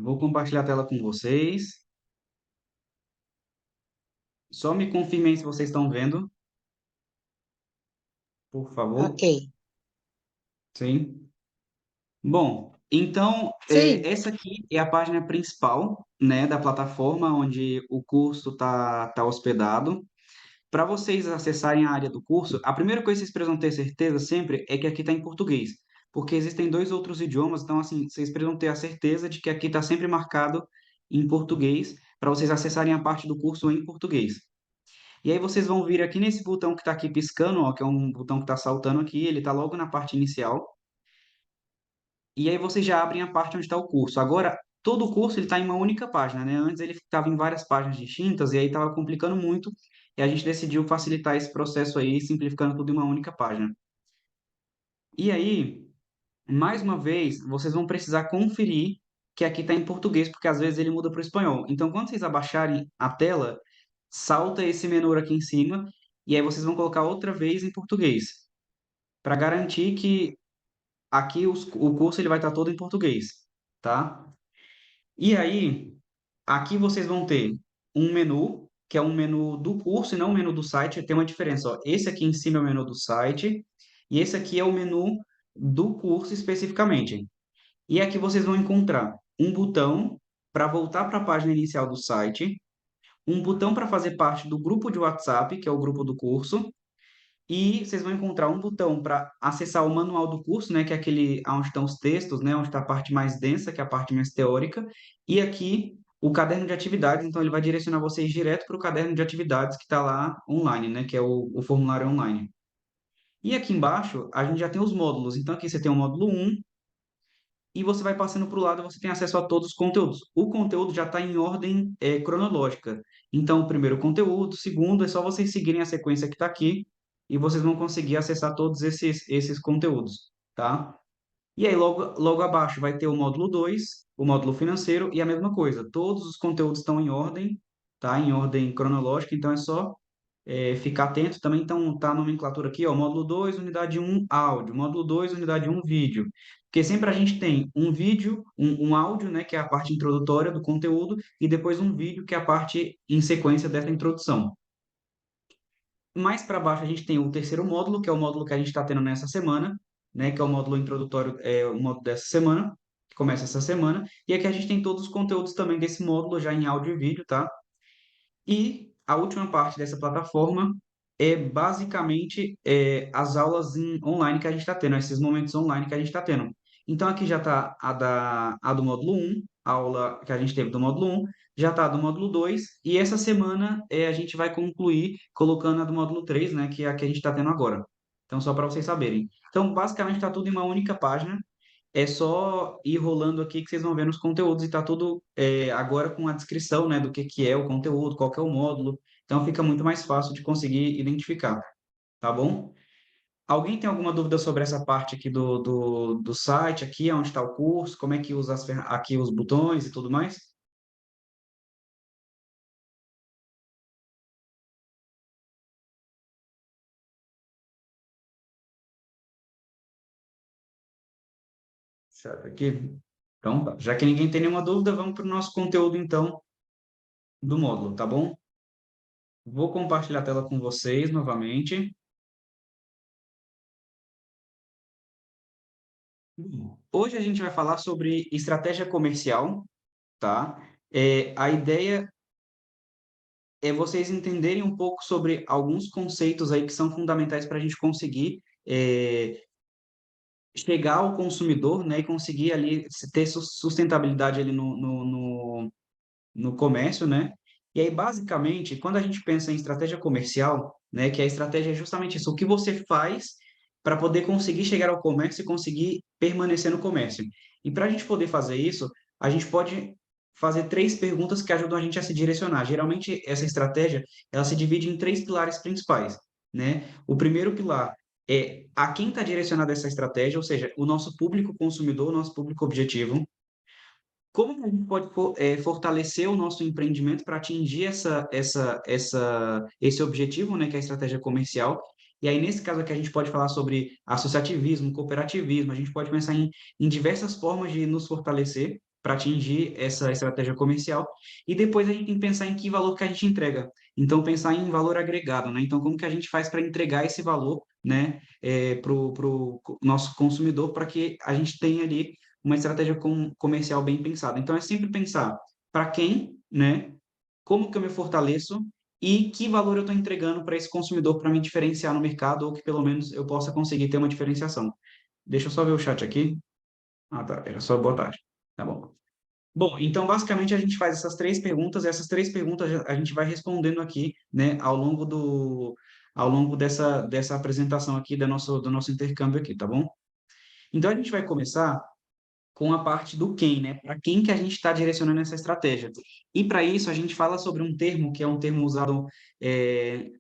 Vou compartilhar a tela com vocês. Só me confirmem se vocês estão vendo, por favor. Ok. Sim. Bom, então, Sim, essa aqui é a página principal, né, da plataforma onde o curso tá hospedado. Para vocês acessarem a área do curso, a primeira coisa que vocês precisam ter certeza sempre é que aqui está em português, porque existem dois outros idiomas, então, assim, vocês precisam ter a certeza de que aqui está sempre marcado em português, para vocês acessarem a parte do curso em português. E aí vocês vão vir aqui nesse botão que está aqui piscando, ó, que é um botão que está saltando aqui, ele está logo na parte inicial. E aí vocês já abrem a parte onde está o curso. Agora, todo o curso ele está em uma única página, né? Antes ele estava em várias páginas distintas e aí estava complicando muito. E a gente decidiu facilitar esse processo aí, simplificando tudo em uma única página. E aí, mais uma vez, vocês vão precisar conferir que aqui está em português, porque às vezes ele muda para o espanhol. Então, quando vocês abaixarem a tela, salta esse menu aqui em cima e aí vocês vão colocar outra vez em português, para garantir que aqui o curso ele vai estar todo em português, tá? E aí, aqui vocês vão ter um menu, que é um menu do curso e não um menu do site. Tem uma diferença, ó. Esse aqui em cima é o menu do site e esse aqui é o menu do curso especificamente. E aqui vocês vão encontrar um botão para voltar para a página inicial do site, um botão para fazer parte do grupo de WhatsApp, que é o grupo do curso, e vocês vão encontrar um botão para acessar o manual do curso, né, que é aquele onde estão os textos, né, onde está a parte mais densa, que é a parte mais teórica, e aqui o caderno de atividades, então ele vai direcionar vocês direto para o caderno de atividades que está lá online, né, que é o formulário online. E aqui embaixo a gente já tem os módulos, então aqui você tem o módulo um e você vai passando para o lado, você tem acesso a todos os conteúdos. O conteúdo já está em ordem cronológica. Então, o primeiro conteúdo, o segundo, é só vocês seguirem a sequência que está aqui e vocês vão conseguir acessar todos esses conteúdos, tá? E aí, logo abaixo, vai ter o módulo 2, o módulo financeiro, e a mesma coisa. Todos os conteúdos estão em ordem, tá? Em ordem cronológica, então é só ficar atento. Também tá a nomenclatura aqui, ó, módulo 2 unidade um áudio, módulo 2 unidade um vídeo. Porque sempre a gente tem um vídeo, um áudio, né, que é a parte introdutória do conteúdo, e depois um vídeo, que é a parte em sequência dessa introdução. Mais para baixo a gente tem o terceiro módulo, que é o módulo que a gente está tendo nessa semana, né, que é o módulo introdutório, o módulo dessa semana, que começa essa semana. E aqui a gente tem todos os conteúdos também desse módulo já em áudio e vídeo, tá? E a última parte dessa plataforma é basicamente as aulas online que a gente está tendo, esses momentos online que a gente está tendo. Então, aqui já está a do módulo um, a aula que a gente teve do módulo um, já está a do módulo 2 e essa semana a gente vai concluir colocando a do módulo 3, né, que é a que a gente está tendo agora. Então, só para vocês saberem. Então, basicamente, está tudo em uma única página, é só ir rolando aqui que vocês vão ver os conteúdos e tá tudo agora com a descrição, né, do que é o conteúdo, qual que é o módulo. Então fica muito mais fácil de conseguir identificar, tá bom? Alguém tem alguma dúvida sobre essa parte aqui do site, aqui onde está o curso, como é que usa aqui os botões e tudo mais? Certo, aqui. Então, tá. Já que ninguém tem nenhuma dúvida, vamos para o nosso conteúdo, então, do módulo, tá bom? Vou compartilhar a tela com vocês novamente. Hoje a gente vai falar sobre estratégia comercial, tá? A ideia é vocês entenderem um pouco sobre alguns conceitos aí que são fundamentais para a gente conseguir chegar ao consumidor, né, e conseguir ali ter sustentabilidade ali no comércio, né? E aí, basicamente, quando a gente pensa em estratégia comercial, né, que a estratégia é justamente isso, o que você faz para poder conseguir chegar ao comércio e conseguir permanecer no comércio. E para a gente poder fazer isso, a gente pode fazer três perguntas que ajudam a gente a se direcionar. Geralmente, essa estratégia, ela se divide em três pilares principais, né? O primeiro pilar é a quem está direcionada essa estratégia, ou seja, o nosso público consumidor, o nosso público objetivo. Como a gente pode fortalecer o nosso empreendimento para atingir esse objetivo, né, que é a estratégia comercial? E aí, nesse caso aqui, a gente pode falar sobre associativismo, cooperativismo, a gente pode pensar em diversas formas de nos fortalecer para atingir essa estratégia comercial. E depois a gente tem que pensar em que valor que a gente entrega. Então, pensar em valor agregado, né? Então, como que a gente faz para entregar esse valor, né, para o nosso consumidor, para que a gente tenha ali uma estratégia comercial bem pensada. Então, é sempre pensar para quem, né? Como que eu me fortaleço e que valor eu estou entregando para esse consumidor para me diferenciar no mercado ou que pelo menos eu possa conseguir ter uma diferenciação. Deixa eu só ver o chat aqui. Ah, tá. Era só boa tarde. Tá bom. Bom, então basicamente a gente faz essas três perguntas, e essas três perguntas a gente vai respondendo aqui, né, ao longo dessa apresentação aqui do nosso intercâmbio aqui, tá bom? Então a gente vai começar com a parte do quem, né? Para quem que a gente está direcionando essa estratégia. E para isso a gente fala sobre um termo que é um termo usado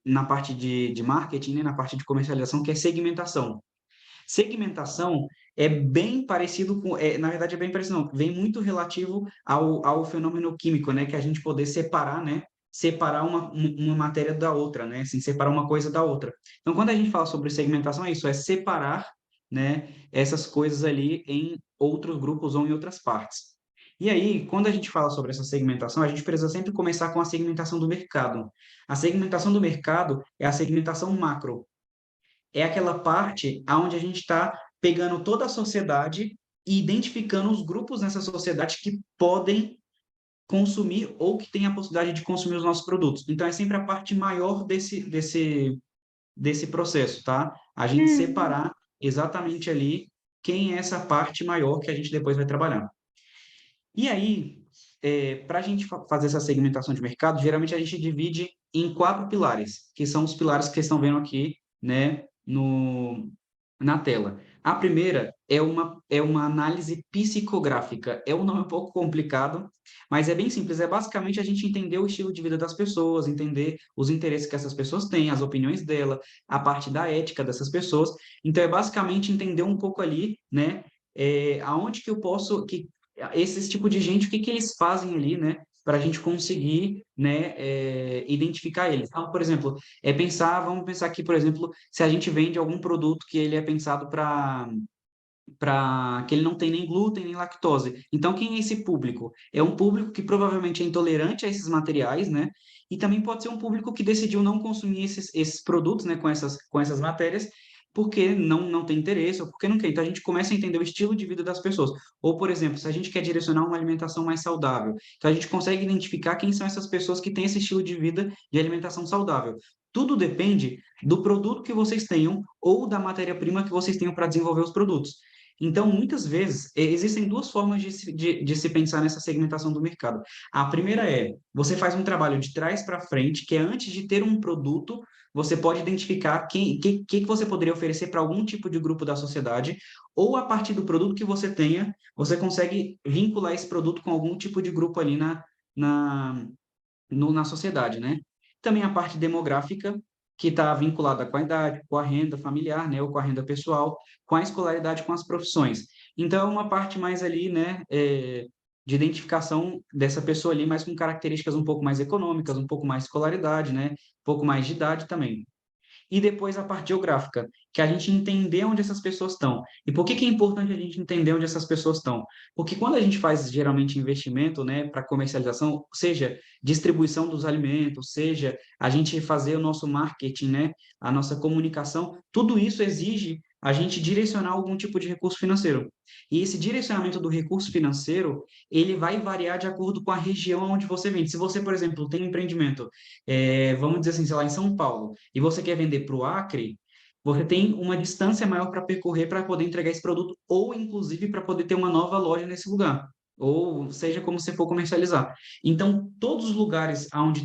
na parte de marketing, né? Na parte de comercialização, que é segmentação. Segmentação é bem parecido com, na verdade é bem parecido, não, vem muito relativo ao fenômeno químico, né? Que é a gente poder separar, né? Separar uma matéria da outra, né? Assim, separar uma coisa da outra. Então, quando a gente fala sobre segmentação, é isso, é separar, né? Essas coisas ali em outros grupos ou em outras partes. E aí, quando a gente fala sobre essa segmentação, a gente precisa sempre começar com a segmentação do mercado. A segmentação do mercado é a segmentação macro, é aquela parte onde a gente está pegando toda a sociedade e identificando os grupos nessa sociedade que podem consumir ou que têm a possibilidade de consumir os nossos produtos. Então, é sempre a parte maior desse processo, tá? A gente Uhum. separar exatamente ali quem é essa parte maior que a gente depois vai trabalhar. E aí, para a gente fazer essa segmentação de mercado, geralmente a gente divide em quatro pilares, que são os pilares que vocês estão vendo aqui, né, na tela. A primeira é uma análise psicográfica. É um nome um pouco complicado, mas é bem simples. É basicamente a gente entender o estilo de vida das pessoas, entender os interesses que essas pessoas têm, as opiniões dela, a parte da ética dessas pessoas. Então, é basicamente entender um pouco ali, né, aonde que eu posso, que esse tipo de gente, o que que eles fazem ali, né, para a gente conseguir, né, identificar eles. Então, por exemplo, vamos pensar aqui, por exemplo, se a gente vende algum produto que ele é pensado para que ele não tem nem glúten nem lactose. Então, quem é esse público? É um público que provavelmente é intolerante a esses materiais, né? E também pode ser um público que decidiu não consumir esses produtos, né, com essas matérias, porque não tem interesse ou porque não quer. Então, a gente começa a entender o estilo de vida das pessoas. Ou, por exemplo, se a gente quer direcionar uma alimentação mais saudável, então a gente consegue identificar quem são essas pessoas que têm esse estilo de vida de alimentação saudável. Tudo depende do produto que vocês tenham ou da matéria-prima que vocês tenham para desenvolver os produtos. Então, muitas vezes, existem duas formas de se pensar nessa segmentação do mercado. A primeira é, você faz um trabalho de trás para frente, que é antes de ter um produto, você pode identificar que você poderia oferecer para algum tipo de grupo da sociedade, ou a partir do produto que você tenha, você consegue vincular esse produto com algum tipo de grupo ali na, na sociedade, né? Também a parte demográfica, que está vinculada com a idade, com a renda familiar, né, ou com a renda pessoal, com a escolaridade, com as profissões. Então, é uma parte mais ali, né, de identificação dessa pessoa ali, mas com características um pouco mais econômicas, um pouco mais escolaridade, né, um pouco mais de idade também. E depois a parte geográfica, que é a gente entender onde essas pessoas estão. E por que que é importante a gente entender onde essas pessoas estão? Porque quando a gente faz geralmente investimento, né, para comercialização, seja distribuição dos alimentos, seja a gente fazer o nosso marketing, né, a nossa comunicação, tudo isso exige a gente direcionar algum tipo de recurso financeiro. E esse direcionamento do recurso financeiro, ele vai variar de acordo com a região onde você vende. Se você, por exemplo, tem um empreendimento, vamos dizer assim, sei lá, em São Paulo, e você quer vender para o Acre, você tem uma distância maior para percorrer para poder entregar esse produto, ou inclusive para poder ter uma nova loja nesse lugar, ou seja como você for comercializar. Então, todos os lugares onde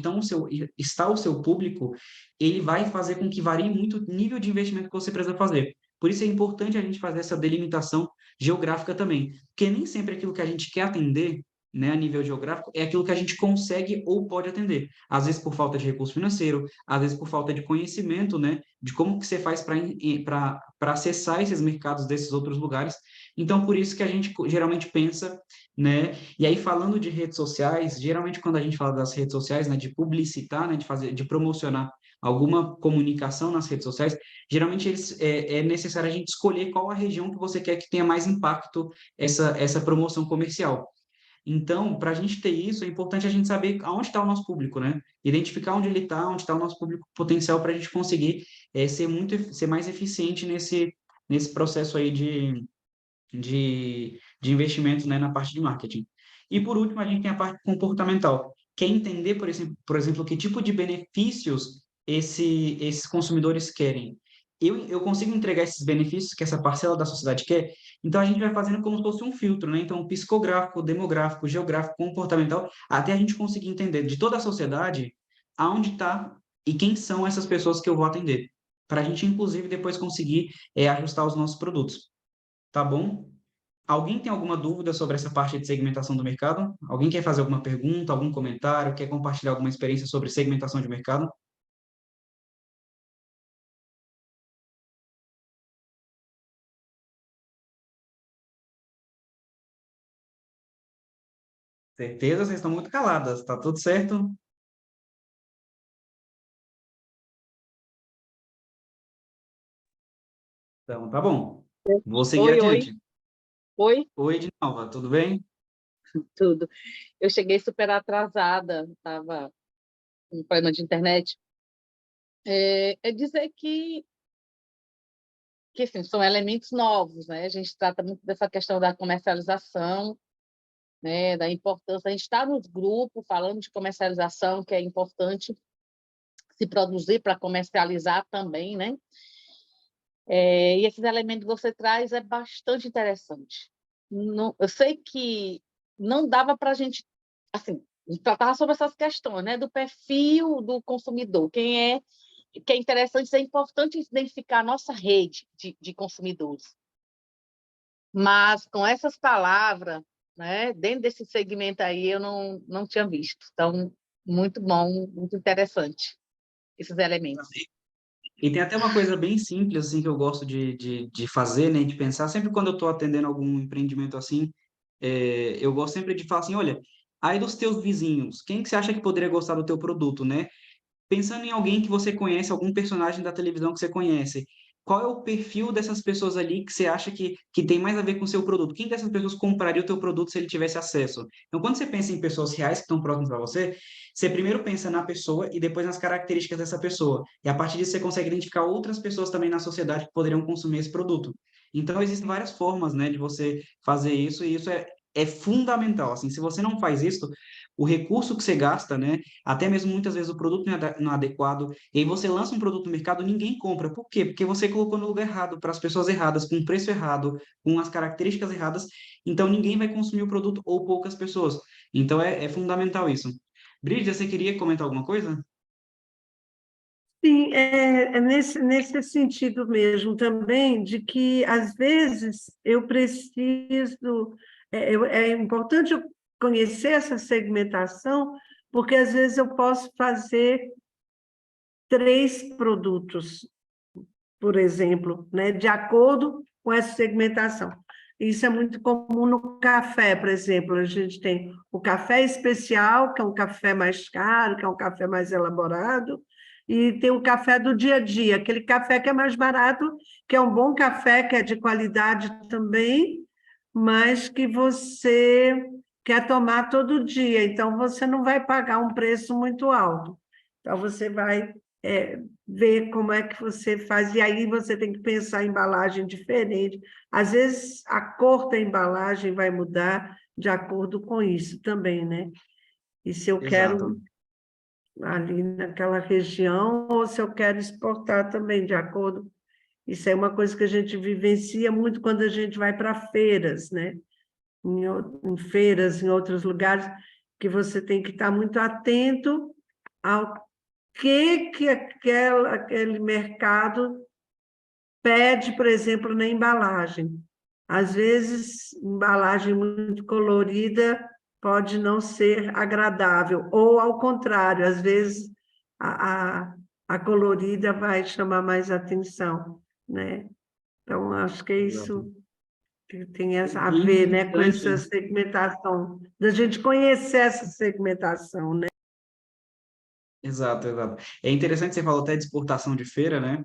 está o seu público, ele vai fazer com que varie muito o nível de investimento que você precisa fazer. Por isso é importante a gente fazer essa delimitação geográfica também, porque nem sempre aquilo que a gente quer atender, né, a nível geográfico, é aquilo que a gente consegue ou pode atender. Às vezes por falta de recurso financeiro, às vezes por falta de conhecimento, né, de como que você faz para acessar esses mercados desses outros lugares. Então, por isso que a gente geralmente pensa, né, e aí falando de redes sociais, geralmente quando a gente fala das redes sociais, né, de publicitar, né, de fazer, de promocionar alguma comunicação nas redes sociais, geralmente é necessário a gente escolher qual a região que você quer que tenha mais impacto essa promoção comercial. Então, para a gente ter isso, é importante a gente saber aonde está o nosso público, né? Identificar onde ele está, onde está o nosso público potencial para a gente conseguir ser mais eficiente nesse processo aí de investimento, né, na parte de marketing. E por último, a gente tem a parte comportamental, que é entender, por exemplo, que tipo de benefícios esses consumidores querem. Eu consigo entregar esses benefícios que essa parcela da sociedade quer, então a gente vai fazendo como se fosse um filtro, né? Então, psicográfico, demográfico, geográfico, comportamental, até a gente conseguir entender de toda a sociedade aonde está e quem são essas pessoas que eu vou atender, para a gente, inclusive, depois conseguir ajustar os nossos produtos. Tá bom? Alguém tem alguma dúvida sobre essa parte de segmentação do mercado? Alguém quer fazer alguma pergunta, algum comentário, quer compartilhar alguma experiência sobre segmentação de mercado? Certeza, vocês estão muito caladas, tá tudo certo? Então, tá bom. Vou seguir Oi, oi, adiante. oi, Oi, Edinalva, tudo bem? tudo. Eu cheguei super atrasada, estava com um problema de internet. É dizer que assim, são elementos novos, né? A gente trata muito dessa questão da comercialização, né? Da importância. A gente está nos grupos falando de comercialização, que é importante se produzir para comercializar também, né? E esses elementos que você traz é bastante interessante. Não, eu sei que não dava para a gente, assim, tratar sobre essas questões, né, do perfil do consumidor, quem é, que é interessante, é importante identificar a nossa rede de consumidores. Mas com essas palavras, né, dentro desse segmento aí, eu não tinha visto. Então, muito bom, muito interessante esses elementos. E tem até uma coisa bem simples, assim, que eu gosto de fazer, né, de pensar, sempre quando eu estou atendendo algum empreendimento assim, eu gosto sempre de falar assim, olha, aí dos teus vizinhos, quem que você acha que poderia gostar do teu produto, né? Pensando em alguém que você conhece, algum personagem da televisão que você conhece, qual é o perfil dessas pessoas ali que você acha que tem mais a ver com o seu produto? Quem dessas pessoas compraria o teu produto se ele tivesse acesso? Então, quando você pensa em pessoas reais que estão próximas a você, você primeiro pensa na pessoa e depois nas características dessa pessoa. E a partir disso você consegue identificar outras pessoas também na sociedade que poderiam consumir esse produto. Então, existem várias formas, né, de você fazer isso e isso é fundamental. Assim, se você não faz isso, o recurso que você gasta, né, até mesmo muitas vezes o produto não é adequado, e aí você lança um produto no mercado, ninguém compra. Por quê? Porque você colocou no lugar errado, para as pessoas erradas, com o preço errado, com as características erradas, então ninguém vai consumir o produto ou poucas pessoas. Então é fundamental isso. Brígida, você queria comentar alguma coisa? Sim, é nesse sentido mesmo também, de que, às vezes, eu preciso. É importante eu conhecer essa segmentação, porque, às vezes, eu posso fazer 3 produtos, por exemplo, né, de acordo com essa segmentação. Isso é muito comum no café, por exemplo. A gente tem o café especial, que é um café mais caro, que é um café mais elaborado, e tem o café do dia a dia, aquele café que é mais barato, que é um bom café, que é de qualidade também, mas que você quer tomar todo dia, então você não vai pagar um preço muito alto. Então, você vai ver como é que você faz, e aí você tem que pensar em embalagem diferente. Às vezes, a cor da embalagem vai mudar de acordo com isso também, né? E se eu Exato. quero ali naquela região, ou se eu quero exportar também, de acordo. Isso é uma coisa que a gente vivencia muito quando a gente vai para feiras, né? Em feiras, em outros lugares, que você tem que estar muito atento ao que aquele mercado pede, por exemplo, na embalagem. Às vezes, embalagem muito colorida pode não ser agradável, ou ao contrário, às vezes a colorida vai chamar mais atenção, né? Então, acho que é Exato. isso que tem a E ver, né, com essa interessante. segmentação, da gente conhecer essa segmentação, né? Exato, exato. É interessante, você falou até de exportação de feira, né?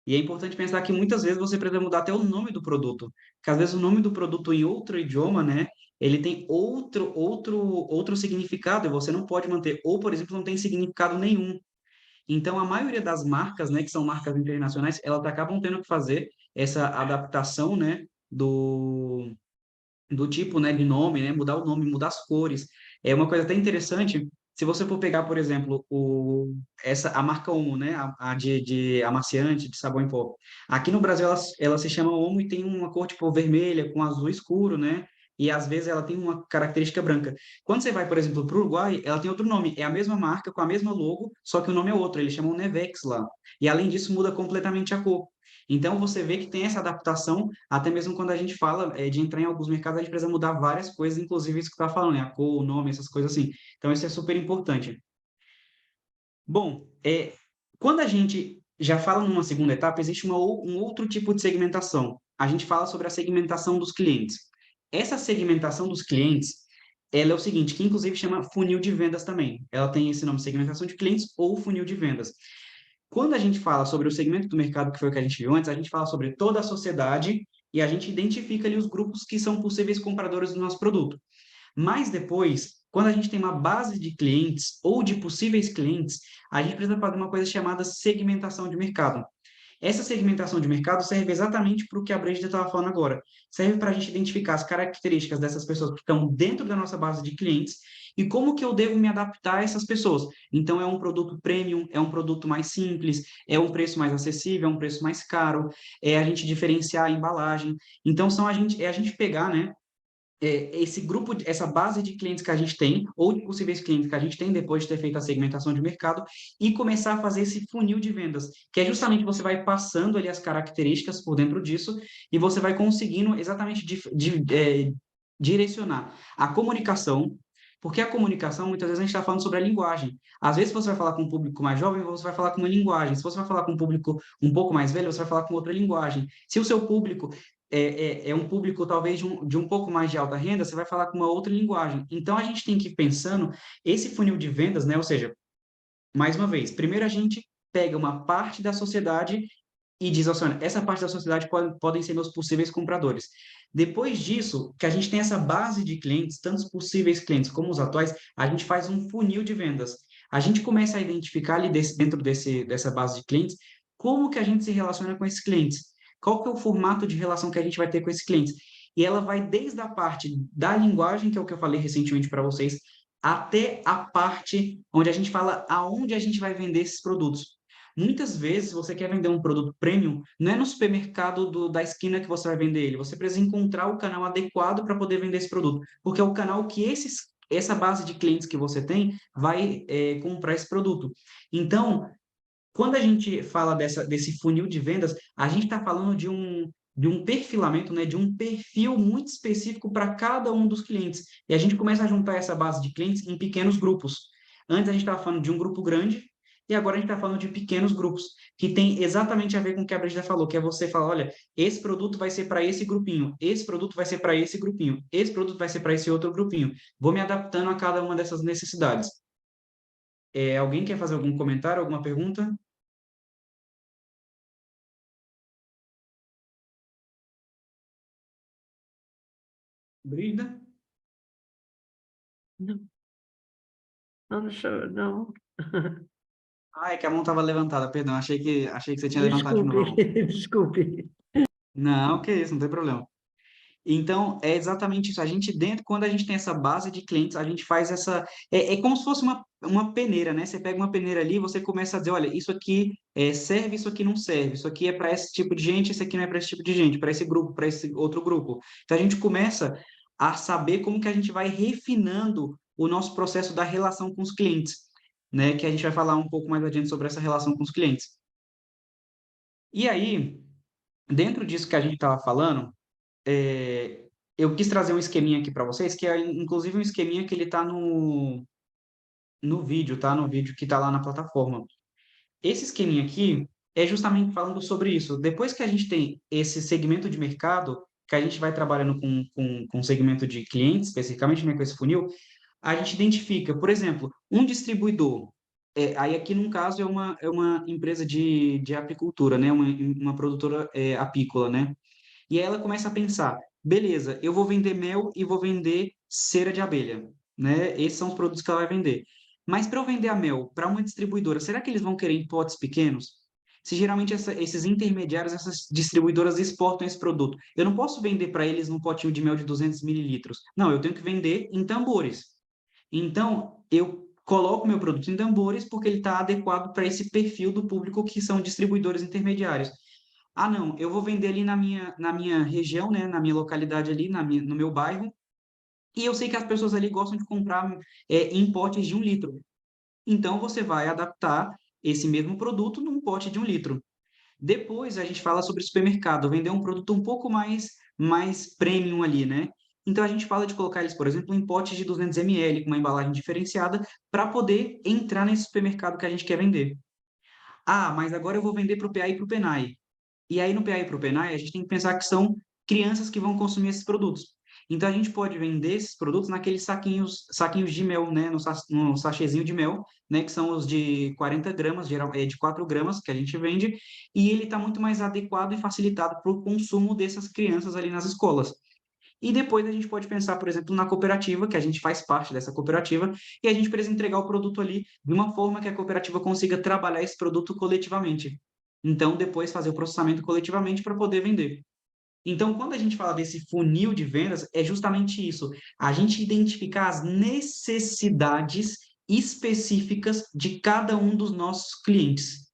E é importante pensar que muitas vezes você precisa mudar até o nome do produto, porque às vezes o nome do produto em outro idioma, né, ele tem outro significado e você não pode manter, ou, por exemplo, não tem significado nenhum. Então, a maioria das marcas, né, que são marcas internacionais, elas acabam tendo que fazer essa adaptação, né, do tipo, né, de nome, né, mudar o nome, mudar as cores. É uma coisa até interessante, se você for pegar, por exemplo, a marca Omo, né, a de amaciante, de sabão em pó. Aqui no Brasil ela se chama Omo e tem uma cor tipo vermelha com azul escuro, né? E às vezes ela tem uma característica branca. Quando você vai, por exemplo, para o Uruguai, ela tem outro nome. É a mesma marca, com a mesma logo, só que o nome é outro. Eles chamam Nevex lá. E além disso, muda completamente a cor. Então, você vê que tem essa adaptação, até mesmo quando a gente fala de entrar em alguns mercados, a gente precisa mudar várias coisas, inclusive isso que você está falando, né? A cor, o nome, essas coisas assim. Então, isso é super importante. Bom, quando a gente já fala numa segunda etapa, existe um outro tipo de segmentação. A gente fala sobre a segmentação dos clientes. Essa segmentação dos clientes, ela é o seguinte, que inclusive chama funil de vendas também. Ela tem esse nome, segmentação de clientes ou funil de vendas. Quando a gente fala sobre o segmento do mercado, que foi o que a gente viu antes, a gente fala sobre toda a sociedade e a gente identifica ali os grupos que são possíveis compradores do nosso produto. Mas depois, quando a gente tem uma base de clientes ou de possíveis clientes, a gente precisa fazer uma coisa chamada segmentação de mercado. Essa segmentação de mercado serve exatamente para o que a Brenda estava falando agora. Serve para a gente identificar as características dessas pessoas que estão dentro da nossa base de clientes e como que eu devo me adaptar a essas pessoas. Então, é um produto premium, é um produto mais simples, é um preço mais acessível, é um preço mais caro, é a gente diferenciar a embalagem. Então, é a gente pegar, né, esse grupo, essa base de clientes que a gente tem, ou de possíveis clientes que a gente tem depois de ter feito a segmentação de mercado, e começar a fazer esse funil de vendas, que é justamente você vai passando ali as características por dentro disso, e você vai conseguindo exatamente direcionar a comunicação, porque a comunicação, muitas vezes, a gente está falando sobre a linguagem. Às vezes, você vai falar com um público mais jovem, você vai falar com uma linguagem. Se você vai falar com um público um pouco mais velho, você vai falar com outra linguagem. Se o seu público é um público talvez de um pouco mais de alta renda, você vai falar com uma outra linguagem. Então, a gente tem que ir pensando esse funil de vendas, né? Ou seja, mais uma vez, primeiro a gente pega uma parte da sociedade e diz assim, olha, essa parte da sociedade podem ser meus possíveis compradores. Depois disso, que a gente tem essa base de clientes, tanto os possíveis clientes como os atuais, a gente faz um funil de vendas. A gente começa a identificar ali dentro dessa base de clientes como que a gente se relaciona com esses clientes. Qual que é o formato de relação que a gente vai ter com esses clientes? E ela vai desde a parte da linguagem, que é o que eu falei recentemente para vocês, até a parte onde a gente fala aonde a gente vai vender esses produtos. Muitas vezes, se você quer vender um produto premium, não é no supermercado da esquina que você vai vender ele. Você precisa encontrar o canal adequado para poder vender esse produto, porque é o canal que essa base de clientes que você tem vai comprar esse produto. Então, quando a gente fala desse funil de vendas, a gente está falando de um perfilamento, né, de um perfil muito específico para cada um dos clientes. E a gente começa a juntar essa base de clientes em pequenos grupos. Antes a gente estava falando de um grupo grande, e agora a gente está falando de pequenos grupos, que tem exatamente a ver com o que a Brigida falou, que é você falar, olha, esse produto vai ser para esse grupinho, esse produto vai ser para esse grupinho, esse produto vai ser para esse outro grupinho. Vou me adaptando a cada uma dessas necessidades. Alguém quer fazer algum comentário, alguma pergunta? Brigida? Não, não, não. Ah, é que a mão estava levantada, perdão. Achei que você tinha levantado de Desculpe, novo a mão. desculpe. Não, que isso, não tem problema. Então, é exatamente isso. A gente, dentro, quando a gente tem essa base de clientes, a gente faz essa. É como se fosse uma peneira, né? Você pega uma peneira ali e você começa a dizer: olha, isso aqui serve, isso aqui não serve. Isso aqui é para esse tipo de gente, isso aqui não é para esse tipo de gente, para esse grupo, para esse outro grupo. Então, a gente começa a saber como que a gente vai refinando o nosso processo da relação com os clientes, né? Que a gente vai falar um pouco mais adiante sobre essa relação com os clientes. E aí, dentro disso que a gente estava falando, eu quis trazer um esqueminha aqui para vocês, que é inclusive um esqueminha que ele está no vídeo, tá? No vídeo que está lá na plataforma. Esse esqueminha aqui é justamente falando sobre isso. Depois que a gente tem esse segmento de mercado, que a gente vai trabalhando com segmento de clientes, especificamente, né, com esse funil, a gente identifica, por exemplo, um distribuidor. aí aqui, num caso, é uma empresa de apicultura, né? Uma produtora apícola, né? E aí ela começa a pensar, beleza, eu vou vender mel e vou vender cera de abelha, né? Esses são os produtos que ela vai vender. Mas para eu vender a mel para uma distribuidora, será que eles vão querer em potes pequenos? Se geralmente esses intermediários, essas distribuidoras exportam esse produto, eu não posso vender para eles num potinho de mel de 200 mililitros. Não, eu tenho que vender em tambores. Então, eu coloco meu produto em tambores porque ele está adequado para esse perfil do público que são distribuidores intermediários. Ah, não, eu vou vender ali na minha região, né, na minha localidade ali, no meu bairro, e eu sei que as pessoas ali gostam de comprar em potes de 1 litro. Então, você vai adaptar esse mesmo produto num pote de 1 litro. Depois, a gente fala sobre supermercado, vender um produto um pouco mais premium ali, né? Então, a gente fala de colocar eles, por exemplo, em potes de 200 ml, com uma embalagem diferenciada, para poder entrar nesse supermercado que a gente quer vender. Ah, mas agora eu vou vender para o PA e para o PENAI. E aí, no PA e para o PENAI, a gente tem que pensar que são crianças que vão consumir esses produtos. Então, a gente pode vender esses produtos naqueles saquinhos de mel, né? No sachêzinho de mel, né? Que são os de 40 gramas, de 4 gramas que a gente vende. E ele está muito mais adequado e facilitado para o consumo dessas crianças ali nas escolas. E depois a gente pode pensar, por exemplo, na cooperativa, que a gente faz parte dessa cooperativa, e a gente precisa entregar o produto ali de uma forma que a cooperativa consiga trabalhar esse produto coletivamente. Então, depois fazer o processamento coletivamente para poder vender. Então, quando a gente fala desse funil de vendas, é justamente isso. A gente identificar as necessidades específicas de cada um dos nossos clientes.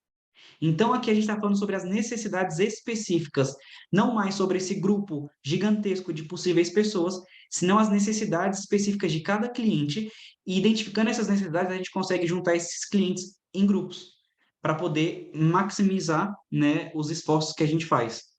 Então, aqui a gente está falando sobre as necessidades específicas, não mais sobre esse grupo gigantesco de possíveis pessoas, senão as necessidades específicas de cada cliente, e identificando essas necessidades, a gente consegue juntar esses clientes em grupos, para poder maximizar, né, os esforços que a gente faz.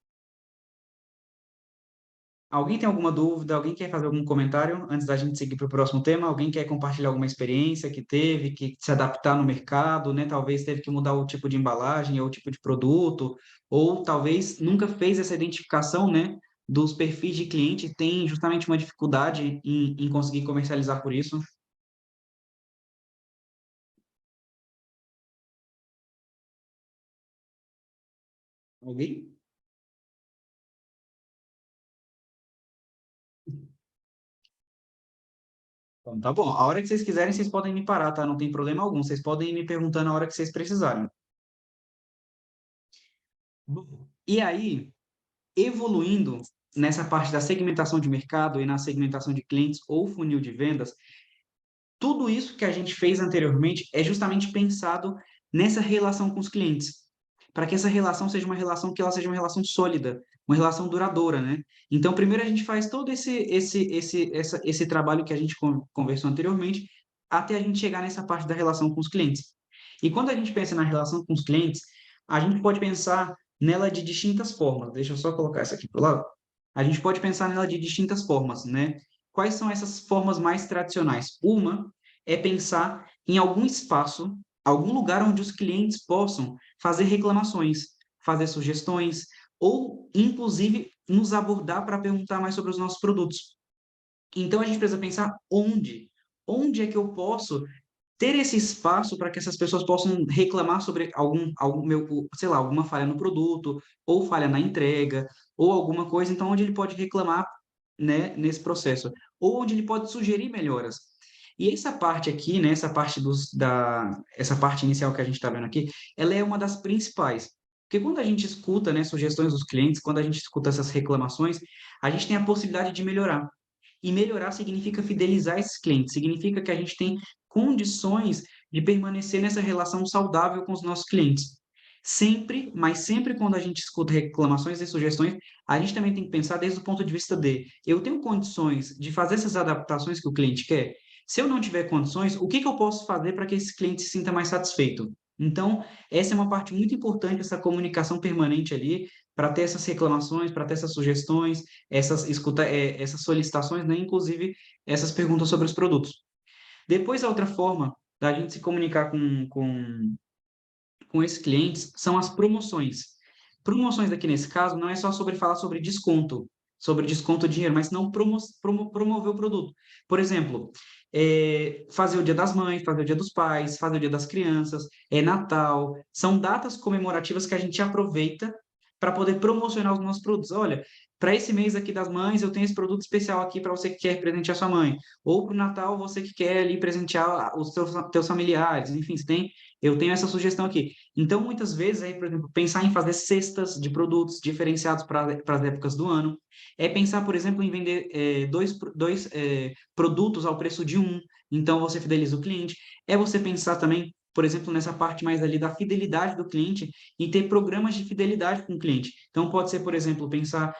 Alguém tem alguma dúvida? Alguém quer fazer algum comentário antes da gente seguir para o próximo tema? Alguém quer compartilhar alguma experiência que teve, que se adaptar no mercado, né? Talvez teve que mudar o tipo de embalagem ou o tipo de produto, ou talvez nunca fez essa identificação, né, dos perfis de cliente, e tem justamente uma dificuldade em conseguir comercializar por isso. Alguém? Então, tá bom. A hora que vocês quiserem, vocês podem me parar, tá? Não tem problema algum. Vocês podem ir me perguntando a hora que vocês precisarem. Bom, e aí, evoluindo nessa parte da segmentação de mercado e na segmentação de clientes ou funil de vendas, tudo isso que a gente fez anteriormente é justamente pensado nessa relação com os clientes, para que essa relação seja uma relação que ela seja uma relação sólida, uma relação duradoura, né? Então, primeiro a gente faz todo esse trabalho que a gente conversou anteriormente, até a gente chegar nessa parte da relação com os clientes. E quando a gente pensa na relação com os clientes, a gente pode pensar nela de distintas formas. Deixa eu só colocar essa aqui para o lado. A gente pode pensar nela de distintas formas, né? Quais são essas formas mais tradicionais? Uma é pensar em algum espaço, algum lugar onde os clientes possam fazer reclamações, fazer sugestões, ou, inclusive, nos abordar para perguntar mais sobre os nossos produtos. Então, a gente precisa pensar onde. Onde é que eu posso ter esse espaço para que essas pessoas possam reclamar sobre sei lá, alguma falha no produto, ou falha na entrega, ou alguma coisa, então onde ele pode reclamar, né, nesse processo, ou onde ele pode sugerir melhoras. E essa parte aqui, né, essa parte inicial que a gente está vendo aqui, ela é uma das principais. Porque quando a gente escuta, né, sugestões dos clientes, quando a gente escuta essas reclamações, a gente tem a possibilidade de melhorar. E melhorar significa fidelizar esses clientes, significa que a gente tem condições de permanecer nessa relação saudável com os nossos clientes. Sempre, mas sempre quando a gente escuta reclamações e sugestões, a gente também tem que pensar desde o ponto de vista de eu tenho condições de fazer essas adaptações que o cliente quer? Se eu não tiver condições, o que eu posso fazer para que esse cliente se sinta mais satisfeito? Então, essa é uma parte muito importante, essa comunicação permanente ali, para ter essas reclamações, para ter essas sugestões, essas solicitações, né? Inclusive essas perguntas sobre os produtos. Depois, a outra forma da gente se comunicar com esses clientes são as promoções. Promoções aqui nesse caso não é só sobre falar sobre desconto de dinheiro, mas não promover o produto. Por exemplo, fazer o Dia das Mães, fazer o Dia dos Pais, fazer o Dia das Crianças, Natal. São datas comemorativas que a gente aproveita para poder promocionar os nossos produtos. Olha, para esse mês aqui das mães, eu tenho esse produto especial aqui para você que quer presentear sua mãe. Ou para o Natal, você que quer ali presentear os teus familiares. Enfim, eu tenho essa sugestão aqui. Então, muitas vezes, aí, por exemplo, pensar em fazer cestas de produtos diferenciados para as épocas do ano. É pensar, por exemplo, em vender dois produtos ao preço de um. Então, você fideliza o cliente. É você pensar também, por exemplo, nessa parte mais ali da fidelidade do cliente e ter programas de fidelidade com o cliente. Então, pode ser, por exemplo, pensar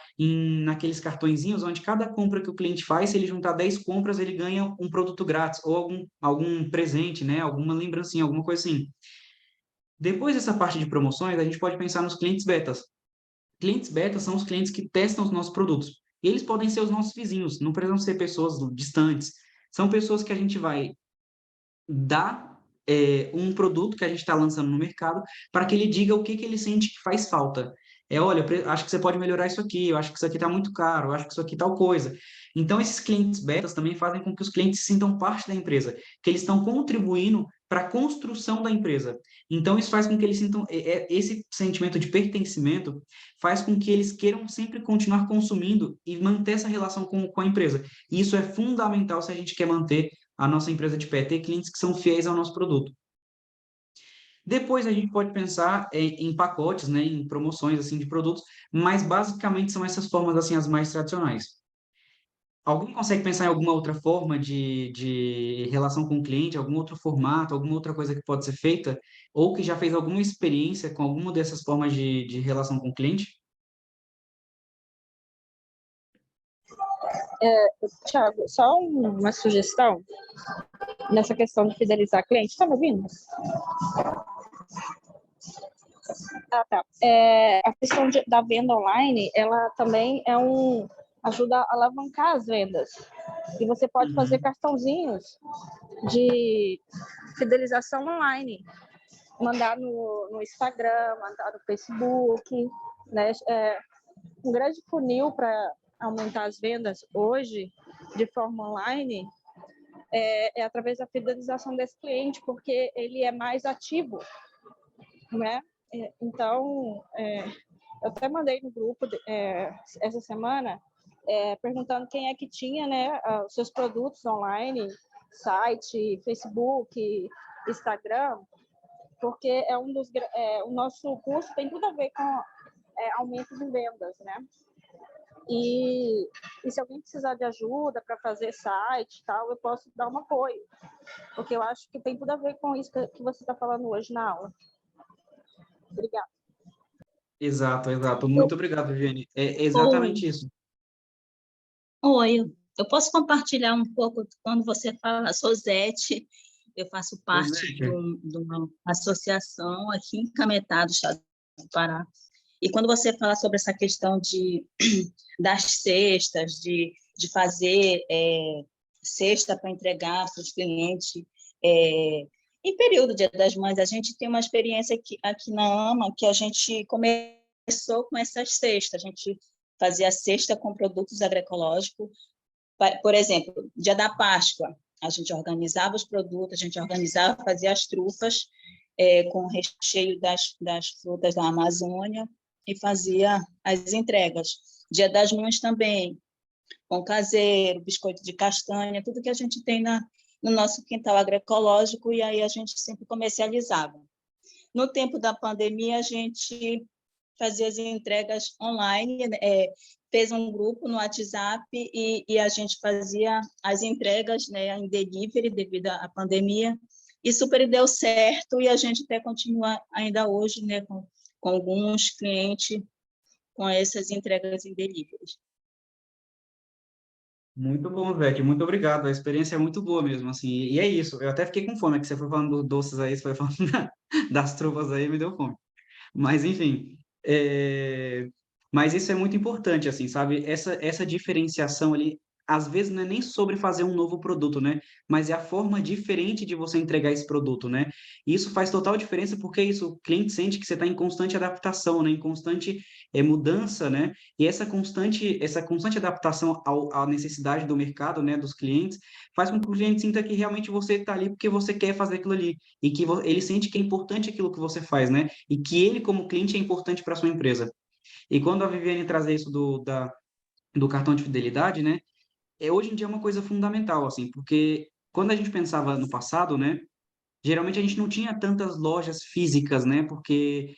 naqueles cartõezinhos onde cada compra que o cliente faz, se ele juntar 10 compras, ele ganha um produto grátis ou algum presente, né? Alguma lembrancinha, alguma coisa assim. Depois dessa parte de promoções, a gente pode pensar nos clientes betas. Clientes betas são os clientes que testam os nossos produtos. E eles podem ser os nossos vizinhos, não precisam ser pessoas distantes. São pessoas que a gente vai dar um produto que a gente está lançando no mercado para que ele diga o que, que ele sente que faz falta. Olha, acho que você pode melhorar isso aqui, eu acho que isso aqui está muito caro, eu acho que isso aqui tal coisa. Então, esses clientes betas também fazem com que os clientes se sintam parte da empresa, que eles estão contribuindo para a construção da empresa. Então, isso faz com que eles sintam, esse sentimento de pertencimento faz com que eles queiram sempre continuar consumindo e manter essa relação com a empresa. E isso é fundamental se a gente quer manter a nossa empresa de pé, ter clientes que são fiéis ao nosso produto. Depois a gente pode pensar em pacotes, né, em promoções assim de produtos, mas basicamente são essas formas assim as mais tradicionais. Alguém consegue pensar em alguma outra forma de relação com o cliente, algum outro formato, alguma outra coisa que pode ser feita, ou que já fez alguma experiência com alguma dessas formas de relação com o cliente? Thiago, só uma sugestão nessa questão de fidelizar cliente. Está me ouvindo? Ah, tá. A questão da venda online, ela também ajuda a alavancar as vendas. E você pode fazer cartãozinhos de fidelização online. Mandar no Instagram, mandar no Facebook, né? Um grande funil para aumentar as vendas hoje, de forma online, é através da fidelização desse cliente, porque ele é mais ativo, né? Então, eu até mandei no grupo essa semana, perguntando quem é que tinha, né, os seus produtos online, site, Facebook, Instagram, porque o nosso curso tem tudo a ver com aumento de vendas, né? E se alguém precisar de ajuda para fazer site e tal, eu posso dar um apoio, porque eu acho que tem tudo a ver com isso que você está falando hoje na aula. Obrigada. Exato, exato. Muito obrigado, Viviane. É Oi, exatamente isso. oi, eu posso compartilhar um pouco quando você fala, sou Zete, eu faço parte Zé, de uma associação aqui em Cametá, do estado do Pará. E quando você fala sobre essa questão das cestas, de fazer cesta para entregar para os clientes, em período Dia das Mães, a gente tem uma experiência aqui na AMA que a gente começou com essas cestas, a gente fazia cesta com produtos agroecológicos. Por exemplo, dia da Páscoa, a gente organizava os produtos, a gente organizava, fazia as trufas com recheio das frutas da Amazônia e fazia as entregas. Dia das Mães também, pão caseiro, biscoito de castanha, tudo que a gente tem no nosso quintal agroecológico, e aí a gente sempre comercializava. No tempo da pandemia, a gente fazia as entregas online, fez um grupo no WhatsApp e a gente fazia as entregas, né, em delivery devido à pandemia, e super deu certo, e a gente até continua ainda hoje, né, com alguns clientes com essas entregas em delivery. Muito bom, Vete, muito obrigado. A experiência é muito boa mesmo, assim. E é isso. Eu até fiquei com fome, que você foi falando dos doces aí, você foi falando das trufas aí, me deu fome. Mas, enfim, mas isso é muito importante, assim, sabe? Essa diferenciação ali, às vezes não é nem sobre fazer um novo produto, né? Mas é a forma diferente de você entregar esse produto, né? E isso faz total diferença porque isso, o cliente sente que você está em constante adaptação, né? Em constante mudança, né? E essa constante adaptação à necessidade do mercado, né? Dos clientes, faz com que o cliente sinta que realmente você está ali porque você quer fazer aquilo ali e que ele sente que é importante aquilo que você faz, né? E que ele, como cliente, é importante para sua empresa. E quando a Viviane traz isso do cartão de fidelidade, né? Hoje em dia é uma coisa fundamental, assim, porque quando a gente pensava no passado, né, geralmente a gente não tinha tantas lojas físicas, né, porque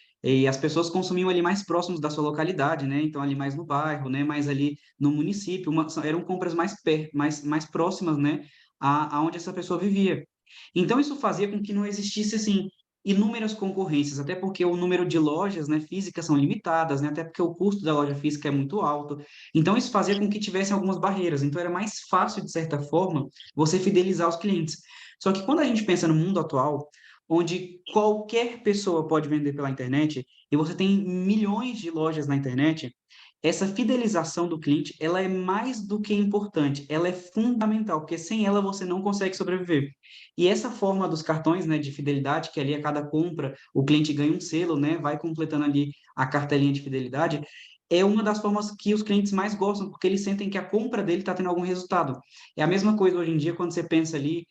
as pessoas consumiam ali mais próximos da sua localidade, né, então ali mais no bairro, né, mais ali no município, eram compras mais próximas, né, aonde essa pessoa vivia. Então isso fazia com que não existisse, assim, inúmeras concorrências, até porque o número de lojas, né, físicas são limitadas, né, até porque o custo da loja física é muito alto. Então isso fazia com que tivessem algumas barreiras. Então era mais fácil, de certa forma, você fidelizar os clientes. Só que quando a gente pensa no mundo atual, onde qualquer pessoa pode vender pela internet, e você tem milhões de lojas na internet, essa fidelização do cliente, ela é mais do que importante, ela é fundamental, porque sem ela você não consegue sobreviver. E essa forma dos cartões, né, de fidelidade, que ali a cada compra o cliente ganha um selo, né, vai completando ali a cartelinha de fidelidade, é uma das formas que os clientes mais gostam, porque eles sentem que a compra dele está tendo algum resultado. É a mesma coisa hoje em dia quando você pensa ali,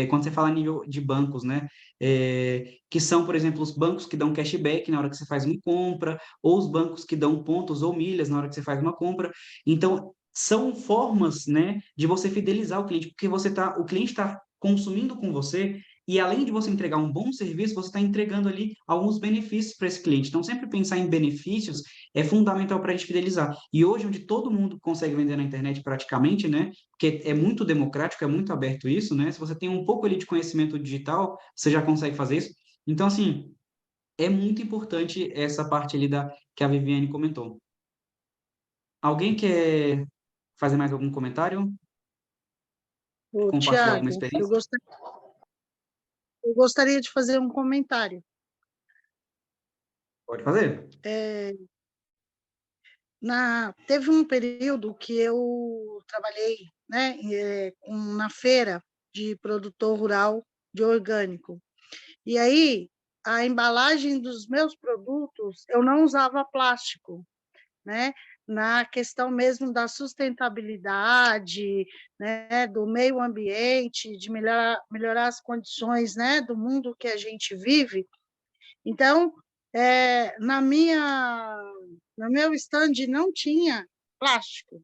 quando você fala a nível de bancos, né, que são, por exemplo, os bancos que dão cashback na hora que você faz uma compra, ou os bancos que dão pontos ou milhas na hora que você faz uma compra. Então, são formas, né, de você fidelizar o cliente, porque o cliente está consumindo com você e além de você entregar um bom serviço, você está entregando ali alguns benefícios para esse cliente. Então, sempre pensar em benefícios é fundamental para a gente fidelizar. E hoje, onde todo mundo consegue vender na internet praticamente, né? Porque é muito democrático, é muito aberto isso, né? Se você tem um pouco ali de conhecimento digital, você já consegue fazer isso. Então, assim, é muito importante essa parte ali que a Viviane comentou. Alguém quer fazer mais algum comentário? Ô, Compartilhar alguma Tiago, experiência? eu gostaria de fazer um comentário. Pode fazer. Teve um período que eu trabalhei, né, na feira de produtor rural de orgânico. E aí, a embalagem dos meus produtos, eu não usava plástico, né? Na questão mesmo da sustentabilidade, né, do meio ambiente, de melhorar as condições, né, do mundo que a gente vive. Então, no meu stand não tinha plástico,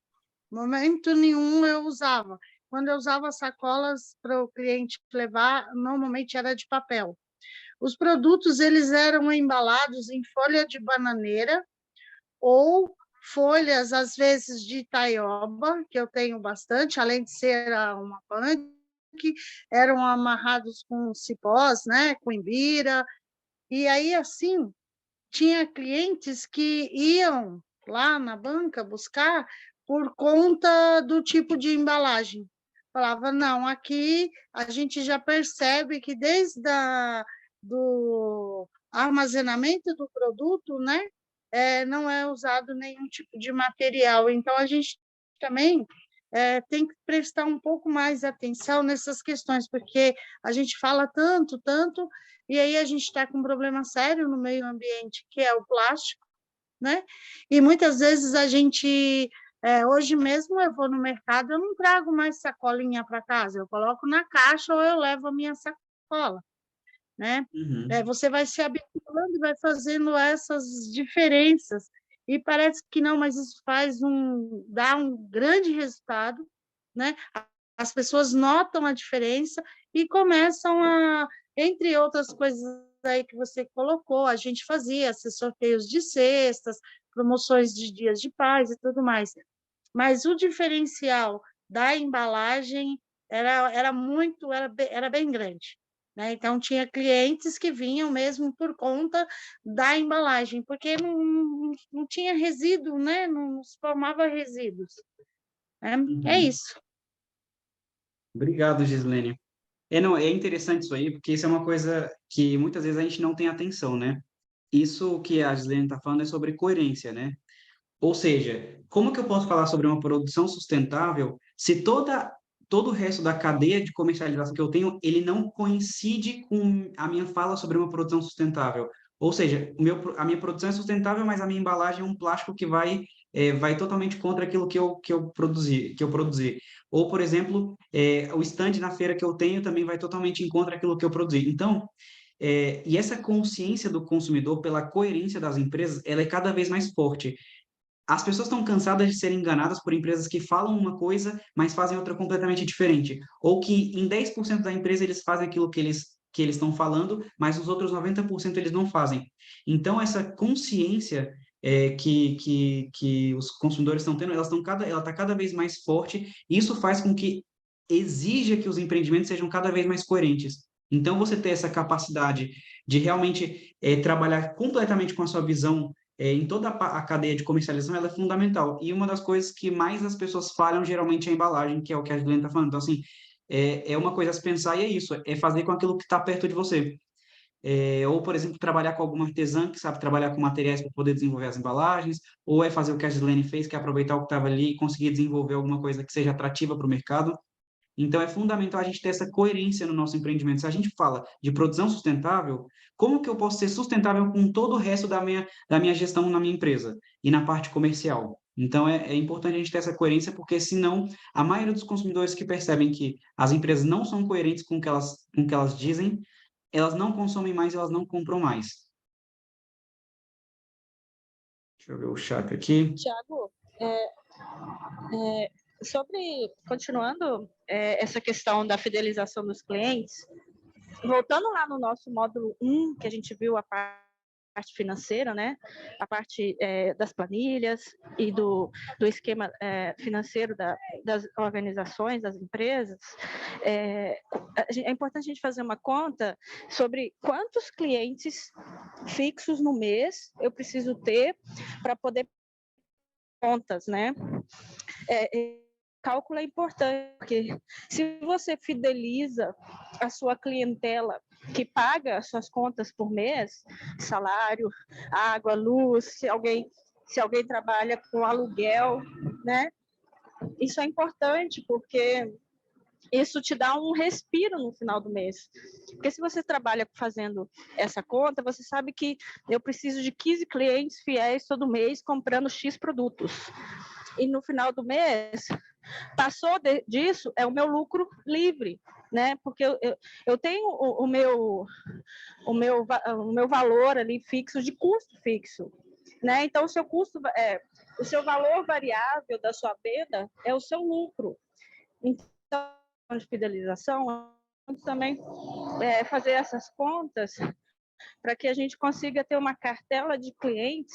momento nenhum eu usava. Quando eu usava sacolas para o cliente levar, normalmente era de papel. Os produtos eles eram embalados em folha de bananeira ou folhas, às vezes, de taioba, que eu tenho bastante, além de ser uma punk, eram amarrados com cipós, né, com imbira, e aí, assim, tinha clientes que iam lá na banca buscar por conta do tipo de embalagem. Falava, não, aqui a gente já percebe que desde do armazenamento do produto, né, não é usado nenhum tipo de material. Então, a gente também tem que prestar um pouco mais atenção nessas questões, porque a gente fala tanto, tanto, e aí a gente está com um problema sério no meio ambiente, que é o plástico, né? E muitas vezes a gente, hoje mesmo eu vou no mercado, eu não trago mais sacolinha para casa, eu coloco na caixa ou eu levo a minha sacola, né? Uhum. Você vai se habituando e vai fazendo essas diferenças, e parece que não, mas isso dá um grande resultado, né? As pessoas notam a diferença e começam entre outras coisas aí que você colocou, a gente fazia esses sorteios de cestas, promoções de dias de paz e tudo mais. Mas o diferencial da embalagem era bem grande, né? Então, tinha clientes que vinham mesmo por conta da embalagem, porque não tinha resíduo, né? Não se formava resíduos. É Uhum. isso. Obrigado, Gislene. Não, é interessante isso aí, porque isso é uma coisa que muitas vezes a gente não tem atenção, né? Isso que a Gislene está falando é sobre coerência, né? Ou seja, como que eu posso falar sobre uma produção sustentável se todo o resto da cadeia de comercialização que eu tenho, ele não coincide com a minha fala sobre uma produção sustentável? Ou seja, a minha produção é sustentável, mas a minha embalagem é um plástico que vai totalmente contra aquilo que eu produzi. Ou, por exemplo, o stand na feira que eu tenho também vai totalmente em contra aquilo que eu produzi. Então, e essa consciência do consumidor pela coerência das empresas, ela é cada vez mais forte. As pessoas estão cansadas de serem enganadas por empresas que falam uma coisa, mas fazem outra completamente diferente. Ou que em 10% da empresa eles fazem aquilo que eles estão falando, mas os outros 90% eles não fazem. Então, essa consciência que os consumidores estão tendo, ela está cada vez mais forte, e isso faz com que exija que os empreendimentos sejam cada vez mais coerentes. Então, você ter essa capacidade de realmente trabalhar completamente com a sua visão em toda a cadeia de comercialização, ela é fundamental. E uma das coisas que mais as pessoas falham geralmente é a embalagem, que é o que a Juliana está falando. Então, assim, é uma coisa a se pensar e é isso, é fazer com aquilo que está perto de você. Ou, por exemplo, trabalhar com alguma artesã que sabe trabalhar com materiais para poder desenvolver as embalagens, ou é fazer o que a Gislene fez, que é aproveitar o que estava ali e conseguir desenvolver alguma coisa que seja atrativa para o mercado. Então, é fundamental a gente ter essa coerência no nosso empreendimento. Se a gente fala de produção sustentável, como que eu posso ser sustentável com todo o resto da minha gestão na minha empresa e na parte comercial? Então, é importante a gente ter essa coerência, porque senão a maioria dos consumidores que percebem que as empresas não são coerentes com o que elas dizem, elas não consomem mais, elas não compram mais. Deixa eu ver o chat aqui. Tiago, continuando essa questão da fidelização dos clientes, voltando lá no nosso módulo 1, que a gente viu a parte financeira, né? A parte das planilhas e do esquema financeiro das organizações, das empresas, é importante a gente fazer uma conta sobre quantos clientes fixos no mês eu preciso ter para poder contas, né? Cálculo é importante, porque se você fideliza a sua clientela que paga as suas contas por mês, salário, água, luz, se alguém trabalha com aluguel, né? Isso é importante, porque isso te dá um respiro no final do mês. Porque se você trabalha fazendo essa conta, você sabe que eu preciso de 15 clientes fiéis todo mês comprando X produtos. E no final do mês, passou disso, é o meu lucro livre, né? Porque eu tenho o meu valor ali fixo, de custo fixo, né? Então, o seu valor variável da sua venda é o seu lucro. Então, de fidelização, também fazer essas contas para que a gente consiga ter uma cartela de clientes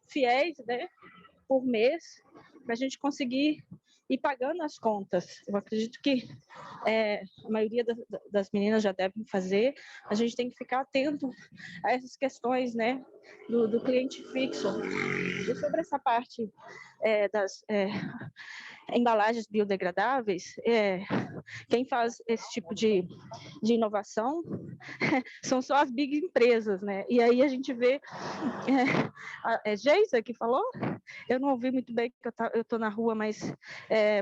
fiéis, né, por mês, para a gente conseguir ir pagando as contas. Eu acredito que a maioria das meninas já devem fazer. A gente tem que ficar atento a essas questões, né, do cliente fixo. E sobre essa parte das embalagens biodegradáveis, quem faz esse tipo de inovação são só as big empresas, né? E aí a gente vê Geisa que falou? Eu não ouvi muito bem, porque eu estou na rua, mas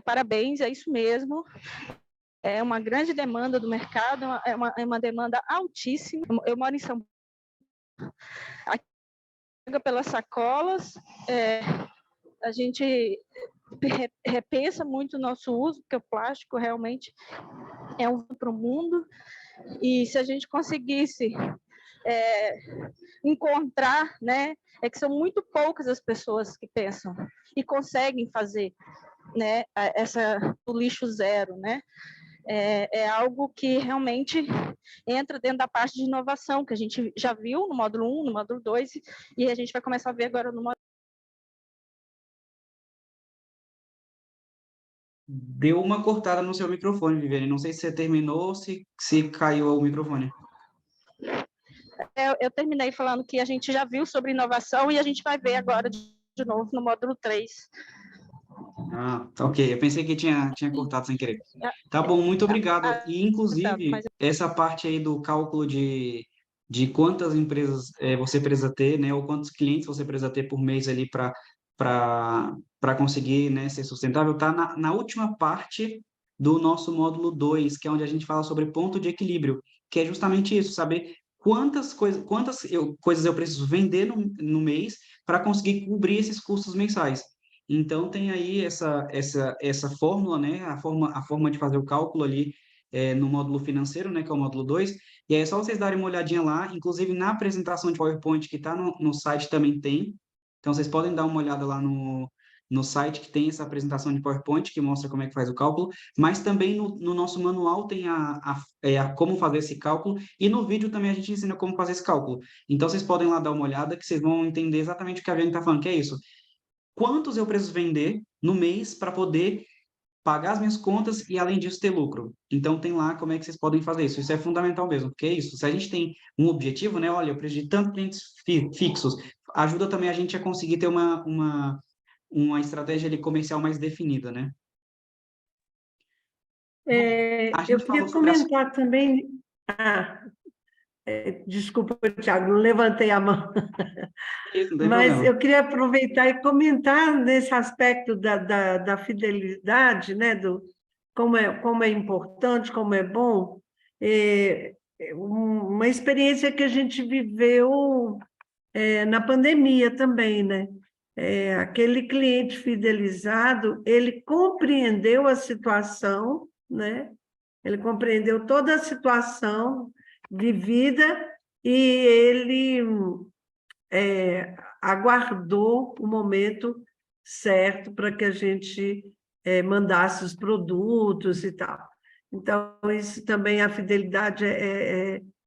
parabéns, é isso mesmo. É uma grande demanda do mercado, é uma demanda altíssima. Eu moro em São Paulo, aqui pelas sacolas, a gente repensa muito o nosso uso, porque o plástico realmente é um para o mundo, e se a gente conseguisse encontrar, né, que são muito poucas as pessoas que pensam e conseguem fazer, né, o lixo zero, né, é algo que realmente entra dentro da parte de inovação, que a gente já viu no módulo 1, no módulo 2, e a gente vai começar a ver agora no módulo. Deu uma cortada no seu microfone, Viviane. Não sei se você terminou ou se caiu o microfone. Eu terminei falando que a gente já viu sobre inovação e a gente vai ver agora de novo no módulo 3. Ah, ok. Eu pensei que tinha cortado sem querer. Tá bom, muito obrigado. E, inclusive, essa parte aí do cálculo de quantas empresas você precisa ter, né, ou quantos clientes você precisa ter por mês ali para conseguir, né, ser sustentável, está na última parte do nosso módulo 2, que é onde a gente fala sobre ponto de equilíbrio, que é justamente isso, saber coisas eu preciso vender no mês para conseguir cobrir esses custos mensais. Então, tem aí essa fórmula, né, a forma de fazer o cálculo ali no módulo financeiro, né, que é o módulo 2. E aí é só vocês darem uma olhadinha lá, inclusive na apresentação de PowerPoint que está no site também tem. Então, vocês podem dar uma olhada lá no site que tem essa apresentação de PowerPoint que mostra como é que faz o cálculo, mas também no nosso manual tem como fazer esse cálculo, e no vídeo também a gente ensina como fazer esse cálculo. Então, vocês podem lá dar uma olhada que vocês vão entender exatamente o que a Viane está falando, que é isso. Quantos eu preciso vender no mês para poder pagar as minhas contas e, além disso, ter lucro. Então, tem lá como é que vocês podem fazer isso. Isso é fundamental mesmo, porque é isso. Se a gente tem um objetivo, né? Olha, eu preciso de tantos clientes fixos, ajuda também a gente a conseguir ter uma estratégia ali comercial mais definida, né? A Eu gente falou queria sobre as... comentar também. Ah, desculpa, Tiago, não levantei a mão. Isso, não tem Mas problema. eu queria aproveitar e comentar nesse aspecto da fidelidade, né, como é importante, como é bom. Uma experiência que a gente viveu na pandemia também, né? Aquele cliente fidelizado, ele compreendeu a situação, né? Ele compreendeu toda a situação vivida e ele aguardou o momento certo para que a gente mandasse os produtos e tal. Então, isso também, a fidelidade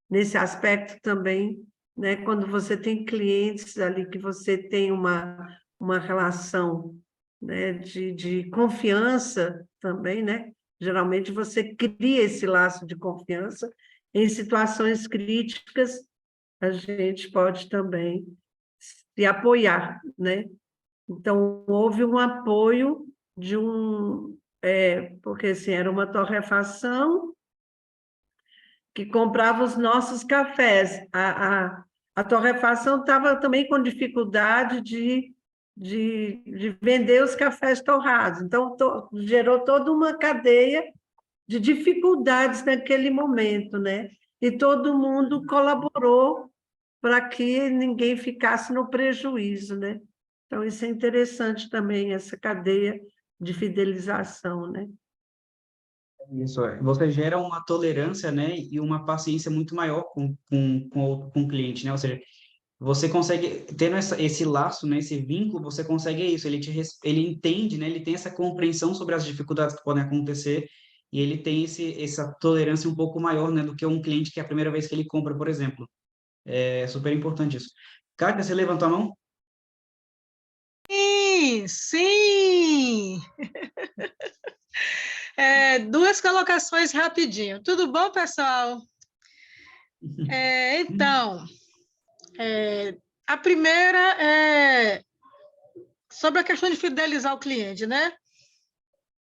nesse aspecto também, né? Quando você tem clientes ali que você tem uma relação, né, de confiança também, né? Geralmente você cria esse laço de confiança. Em situações críticas, a gente pode também se apoiar, né? Então, houve um apoio porque assim, era uma torrefação que comprava os nossos cafés. A torrefação estava também com dificuldade de vender os cafés torrados. Então, gerou toda uma cadeia de dificuldades naquele momento, né? E todo mundo colaborou para que ninguém ficasse no prejuízo, né? Então, isso é interessante também, essa cadeia de fidelização, né? Isso é. Você gera uma tolerância, né, e uma paciência muito maior com o cliente, né? Ou seja, você consegue, tendo esse laço, né, esse vínculo, você consegue isso, ele entende, né, ele tem essa compreensão sobre as dificuldades que podem acontecer, e ele tem essa tolerância um pouco maior, né, do que um cliente que é a primeira vez que ele compra, por exemplo. É super importante isso. Kátia, você levantou a mão? Sim, sim. Duas colocações rapidinho. Tudo bom, pessoal? Então, a primeira é sobre a questão de fidelizar o cliente, né?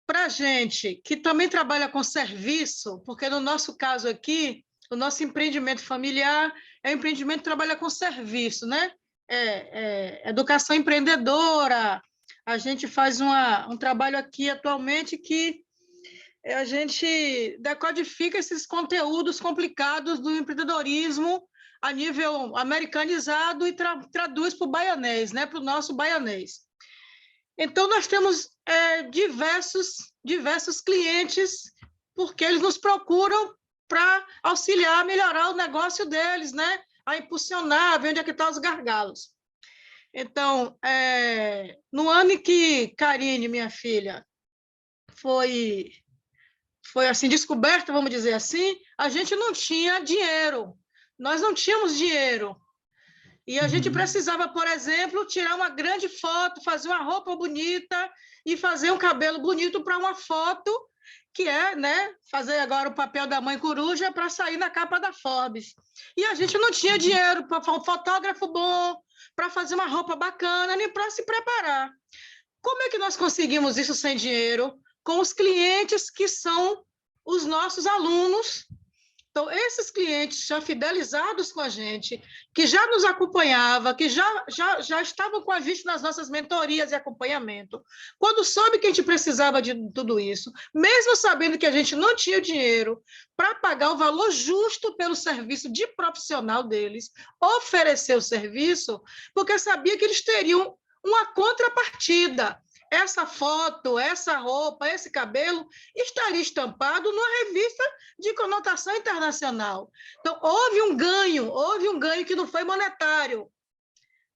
Para a gente que também trabalha com serviço, porque no nosso caso aqui, o nosso empreendimento familiar é um empreendimento que trabalha com serviço, né? Educação empreendedora. A gente faz um trabalho aqui atualmente que a gente decodifica esses conteúdos complicados do empreendedorismo a nível americanizado e traduz para o baianês, né? Para o nosso baianês. Então, nós temos diversos clientes, porque eles nos procuram para auxiliar a melhorar o negócio deles, né? A impulsionar, ver onde é que estão os gargalos. Então, no ano em que Karine, minha filha, foi assim, descoberta, vamos dizer assim, a gente não tinha dinheiro. Nós não tínhamos dinheiro. E a gente precisava, por exemplo, tirar uma grande foto, fazer uma roupa bonita e fazer um cabelo bonito para uma foto, que né, fazer agora o papel da mãe coruja para sair na capa da Forbes. E a gente não tinha dinheiro para um fotógrafo bom, para fazer uma roupa bacana, nem para se preparar. Como é que nós conseguimos isso sem dinheiro? Com os clientes que são os nossos alunos, Então, esses clientes já fidelizados com a gente, que já nos acompanhava, que já estavam com a gente nas nossas mentorias e acompanhamento, quando soube que a gente precisava de tudo isso, mesmo sabendo que a gente não tinha o dinheiro para pagar o valor justo pelo serviço de profissional deles, oferecer o serviço, porque sabia que eles teriam uma contrapartida. Essa foto, essa roupa, esse cabelo estaria estampado numa revista de conotação internacional. Então, houve um ganho que não foi monetário,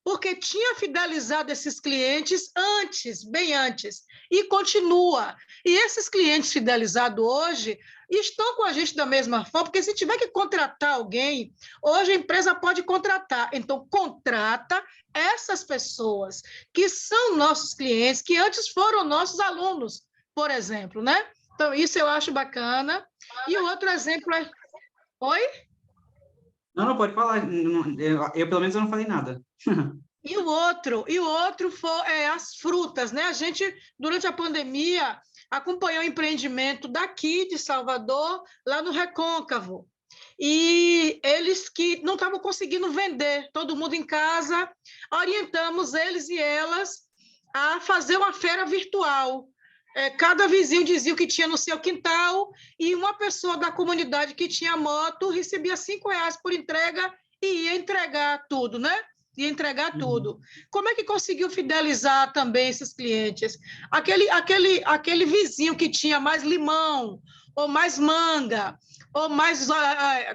porque tinha fidelizado esses clientes antes, bem antes, e continua. E esses clientes fidelizados hoje estão com a gente da mesma forma, porque se tiver que contratar alguém, hoje a empresa pode contratar. Então, contrata essas pessoas que são nossos clientes, que antes foram nossos alunos, por exemplo, né? Então, isso eu acho bacana. E o outro exemplo é... Oi? Não, pode falar. Pelo menos, eu não falei nada. E o outro foi as frutas, né? A gente, durante a pandemia, acompanhou o empreendimento daqui de Salvador, lá no Recôncavo. E eles que não estavam conseguindo vender, todo mundo em casa, orientamos eles e elas a fazer uma feira virtual. Cada vizinho dizia o que tinha no seu quintal, e uma pessoa da comunidade que tinha moto recebia R$ 5 por entrega e ia entregar tudo, né? Ia entregar tudo. Como é que conseguiu fidelizar também esses clientes? Aquele vizinho que tinha mais limão, ou mais manga, ou mais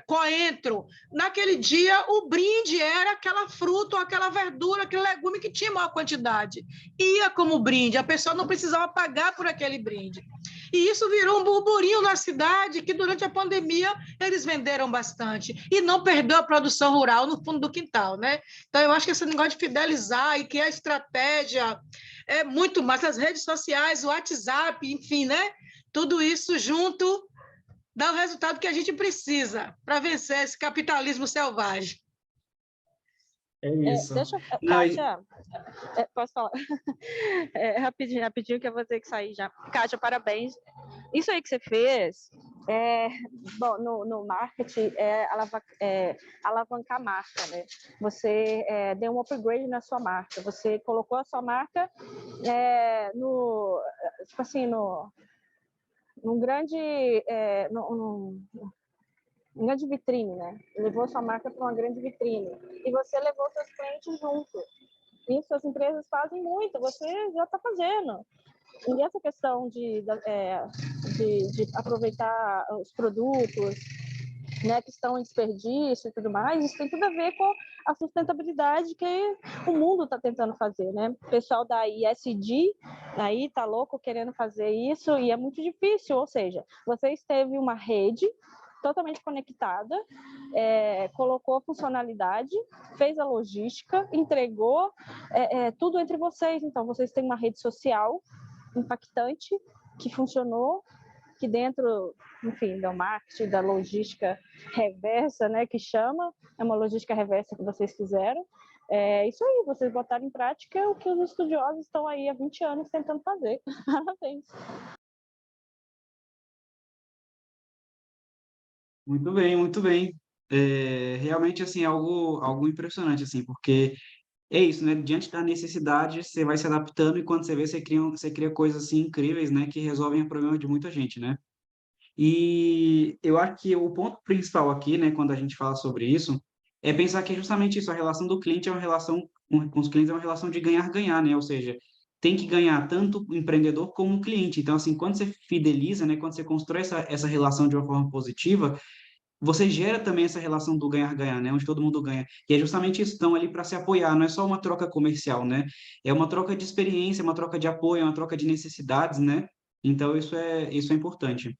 coentro, naquele dia o brinde era aquela fruta, ou aquela verdura, aquele legume que tinha maior quantidade. Ia como brinde, a pessoa não precisava pagar por aquele brinde. E isso virou um burburinho na cidade, que durante a pandemia eles venderam bastante. E não perdeu a produção rural no fundo do quintal, né? Então, eu acho que esse negócio de fidelizar e criar estratégia é muito mais. As redes sociais, o WhatsApp, enfim, né? Tudo isso junto dá o resultado que a gente precisa para vencer esse capitalismo selvagem. É isso. Deixa eu... Não, Kátia, posso falar? Rapidinho, que eu vou ter que sair já. Kátia, parabéns. Isso aí que você fez, bom, no marketing, alavancar a marca, né? Você deu um upgrade na sua marca. Você colocou a sua marca tipo assim, num grande vitrine, né? Levou sua marca para uma grande vitrine. E você levou seus clientes junto. Isso as empresas fazem muito, você já está fazendo. E essa questão de aproveitar os produtos, né, que estão em desperdício e tudo mais, isso tem tudo a ver com a sustentabilidade que o mundo está tentando fazer, né? O pessoal da ESG aí tá louco querendo fazer isso e é muito difícil, ou seja, você esteve uma rede totalmente conectada, colocou funcionalidade, fez a logística, entregou tudo entre vocês. Então, vocês têm uma rede social impactante que funcionou, que dentro, enfim, do marketing, da logística reversa, né, que chama, é uma logística reversa que vocês fizeram. É isso aí, vocês botaram em prática o que os estudiosos estão aí há 20 anos tentando fazer. Parabéns. muito bem, muito bem. Realmente, assim, é algo impressionante, assim, porque é isso, né? Diante da necessidade, você vai se adaptando e quando você vê, você cria coisas, assim, incríveis, né? Que resolvem o problema de muita gente, né? E eu acho que o ponto principal aqui, né, quando a gente fala sobre isso, é pensar que é justamente isso, a relação do cliente é uma relação, com os clientes é uma relação de ganhar-ganhar, né? Ou seja, tem que ganhar tanto o empreendedor como o cliente. Então, assim, quando você fideliza, né, quando você constrói essa relação de uma forma positiva, você gera também essa relação do ganhar-ganhar, né? Onde todo mundo ganha. E é justamente isso, estão ali para se apoiar, não é só uma troca comercial, né? É uma troca de experiência, uma troca de apoio, uma troca de necessidades, né? Então, isso é importante.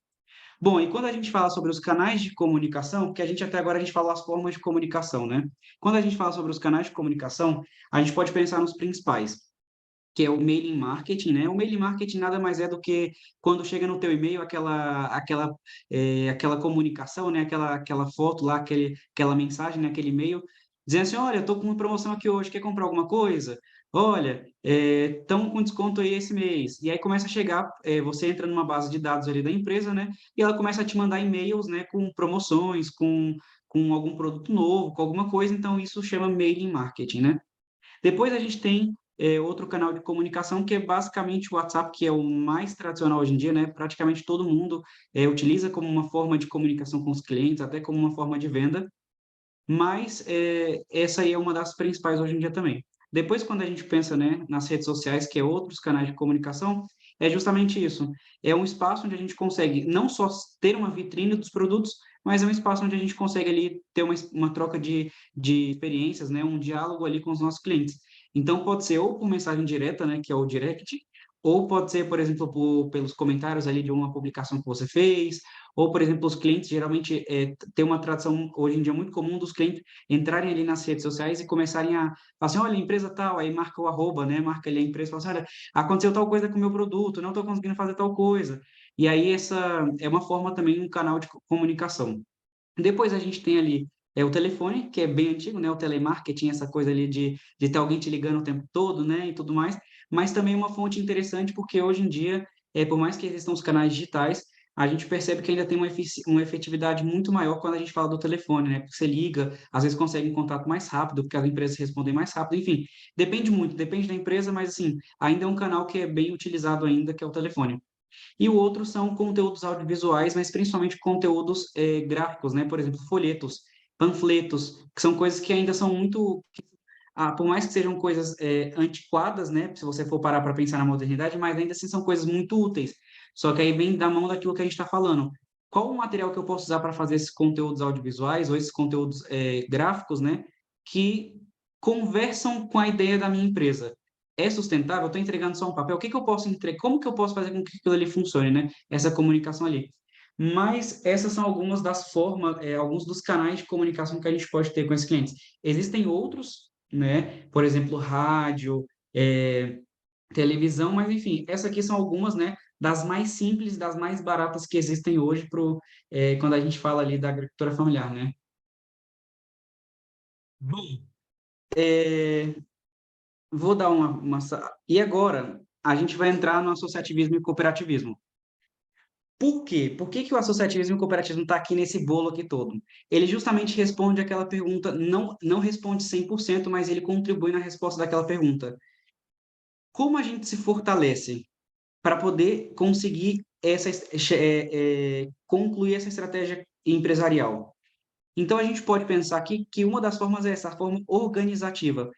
Bom, e quando a gente fala sobre os canais de comunicação, porque a gente até agora a gente falou as formas de comunicação, né? Quando a gente fala sobre os canais de comunicação, a gente pode pensar nos principais, que é o mailing marketing, né? O mailing marketing nada mais é do que quando chega no teu e-mail aquela comunicação, né? Aquela foto lá, aquela mensagem naquele e-mail, dizendo assim, olha, eu estou com uma promoção aqui hoje, quer comprar alguma coisa? olha, estão com desconto aí esse mês. E aí começa a chegar, você entra numa base de dados ali da empresa, né? E ela começa a te mandar e-mails, né, com promoções, com algum produto novo, com alguma coisa. Então, isso chama mailing marketing, né? Depois a gente tem outro canal de comunicação que é basicamente o WhatsApp, que é o mais tradicional hoje em dia, né? Praticamente todo mundo utiliza como uma forma de comunicação com os clientes, até como uma forma de venda, mas essa aí é uma das principais hoje em dia também. Depois, quando a gente pensa, né, nas redes sociais, que é outros canais de comunicação, é justamente isso. É um espaço onde a gente consegue não só ter uma vitrine dos produtos, mas é um espaço onde a gente consegue ali ter uma troca de experiências, né, um diálogo ali com os nossos clientes. Então, pode ser ou por mensagem direta, né, que é o direct, ou pode ser, por exemplo, pelos comentários ali de uma publicação que você fez, ou, por exemplo, os clientes, geralmente, tem uma tradição, hoje em dia, muito comum dos clientes entrarem ali nas redes sociais e começarem a falar assim, olha, empresa tal, aí marca o arroba, né? Marca ali a empresa, fala assim, olha, aconteceu tal coisa com o meu produto, não estou conseguindo fazer tal coisa. E aí, essa é uma forma também, um canal de comunicação. Depois a gente tem ali o telefone, que é bem antigo, né? O telemarketing, essa coisa ali de ter alguém te ligando o tempo todo, né? E tudo mais. Mas também é uma fonte interessante, porque hoje em dia, por mais que existam os canais digitais, a gente percebe que ainda tem uma efetividade muito maior quando a gente fala do telefone, né? Porque você liga, às vezes consegue um contato mais rápido, porque as empresas respondem mais rápido, enfim. Depende muito, depende da empresa, mas assim, ainda é um canal que é bem utilizado ainda, que é o telefone. E o outro são conteúdos audiovisuais, mas principalmente conteúdos gráficos, né? Por exemplo, folhetos, panfletos, que são coisas que ainda são muito... por mais que sejam coisas antiquadas, né? Se você for parar para pensar na modernidade, mas ainda assim são coisas muito úteis. Só que aí vem da mão daquilo que a gente está falando. Qual o material que eu posso usar para fazer esses conteúdos audiovisuais ou esses conteúdos gráficos, né? Que conversam com a ideia da minha empresa? É sustentável? Eu estou entregando só um papel? O que que eu posso entregar? Como que eu posso fazer com que aquilo ali funcione, né? Essa comunicação ali. Mas essas são algumas das formas, alguns dos canais de comunicação que a gente pode ter com esses clientes. Existem outros, né? Por exemplo, rádio, televisão, mas enfim, essas aqui são algumas, né? Das mais simples, das mais baratas que existem hoje quando a gente fala ali da agricultura familiar, né? Bom, vou dar E agora, a gente vai entrar no associativismo e cooperativismo. Por quê? Por que que o associativismo e o cooperativismo está aqui nesse bolo aqui todo? Ele justamente responde aquela pergunta, não responde 100%, mas ele contribui na resposta daquela pergunta. Como a gente se fortalece para poder conseguir concluir essa estratégia empresarial? Então, a gente pode pensar aqui que uma das formas é essa forma organizativa.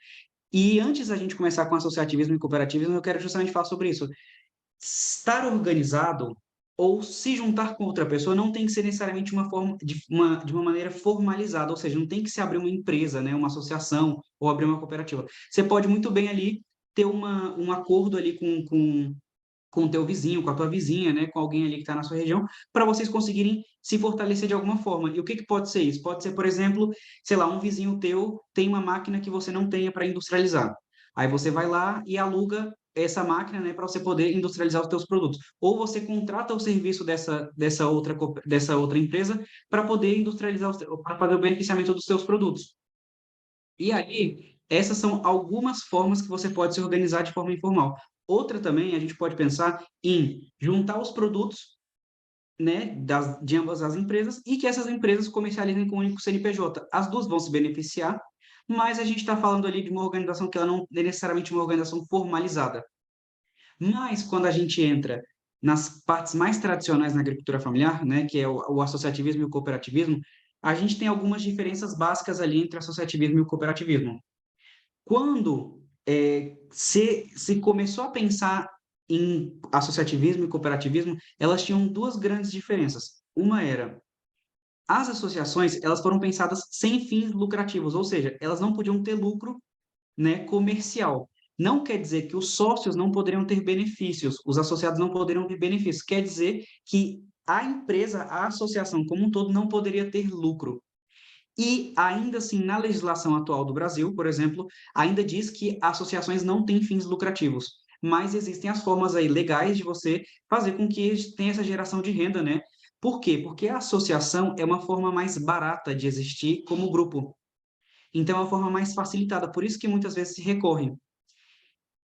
E antes da gente começar com associativismo e cooperativismo, eu quero justamente falar sobre isso. Estar organizado ou se juntar com outra pessoa não tem que ser necessariamente de uma maneira formalizada, ou seja, não tem que se abrir uma empresa, né, uma associação ou abrir uma cooperativa. Você pode muito bem ali ter um acordo ali com o teu vizinho, com a tua vizinha, né, com alguém ali que está na sua região, para vocês conseguirem se fortalecer de alguma forma. E o que que pode ser isso? Pode ser, por exemplo, sei lá, um vizinho teu tem uma máquina que você não tenha para industrializar. Aí você vai lá e aluga essa máquina, né, para você poder industrializar os teus produtos. Ou você contrata o serviço dessa outra empresa para poder industrializar, para fazer o beneficiamento dos seus produtos. E aí, essas são algumas formas que você pode se organizar de forma informal. Outra também, a gente pode pensar em juntar os produtos, né, de ambas as empresas e que essas empresas comercializem com o único CNPJ. As duas vão se beneficiar, mas a gente está falando ali de uma organização que ela não é necessariamente uma organização formalizada. Mas quando a gente entra nas partes mais tradicionais na agricultura familiar, né, que é o associativismo e o cooperativismo, a gente tem algumas diferenças básicas ali entre associativismo e o cooperativismo. Quando se começou a pensar em associativismo e cooperativismo, elas tinham duas grandes diferenças. Uma era, as associações, elas foram pensadas sem fins lucrativos, ou seja, elas não podiam ter lucro, né, comercial. Não quer dizer que os sócios não poderiam ter benefícios, os associados não poderiam ter benefícios. Quer dizer que a empresa, a associação como um todo, não poderia ter lucro. E, ainda assim, na legislação atual do Brasil, por exemplo, ainda diz que associações não têm fins lucrativos, mas existem as formas aí legais de você fazer com que tenha essa geração de renda, né? Por quê? Porque a associação é uma forma mais barata de existir como grupo. Então, é uma forma mais facilitada, por isso que muitas vezes se recorrem.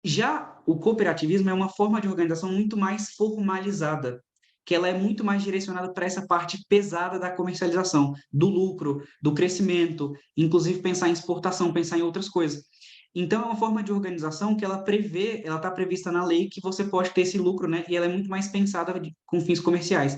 Já o cooperativismo é uma forma de organização muito mais formalizada, que ela é muito mais direcionada para essa parte pesada da comercialização, do lucro, do crescimento, inclusive pensar em exportação, pensar em outras coisas. Então, é uma forma de organização que ela prevê, ela está prevista na lei que você pode ter esse lucro, né? E ela é muito mais pensada com fins comerciais.